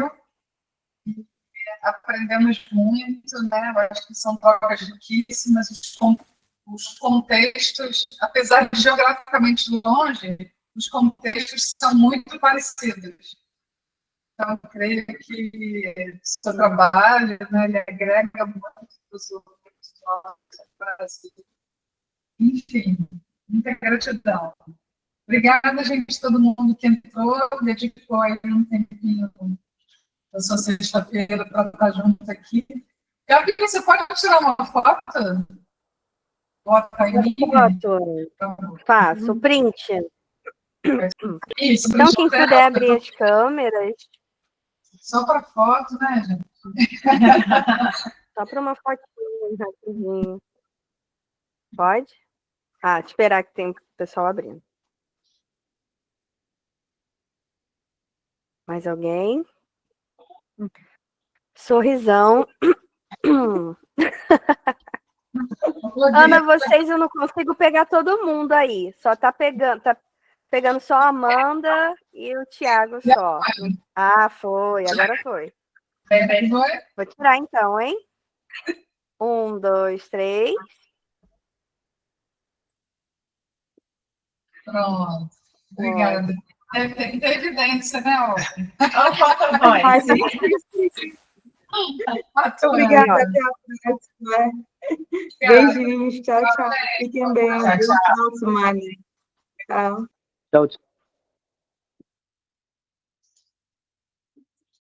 Aprendemos muito, né? Eu acho que são trocas riquíssimas, os contextos, apesar de geograficamente longe, os contextos são muito parecidos. Então, eu creio que o seu trabalho, né, ele agrega muito para os outros do Brasil. Enfim, muita gratidão. Obrigada, gente, todo mundo que entrou, dedicou aí um tempinho da sua sexta-feira para estar junto aqui. Gabi, você pode tirar uma foto? Bota aí. Foto. Faço, print. Isso, então, quem puder abrir as câmeras. Só para foto, né, gente? Só para uma fotinha, rapidinho. Pode? Esperar que tem o pessoal abrindo. Mais alguém? Sorrisão. Ana, vocês eu não consigo pegar todo mundo aí. Só tá pegando só a Amanda e o Thiago só. Foi, agora foi. Vou tirar então, hein? 1, 2, 3. Pronto. Obrigada. Tem evidência, né, Olga? Obrigada, até a próxima. Beijinhos, tchau, tchau. Fiquem bem, bom final de semana. Tchau. Tchau, tchau.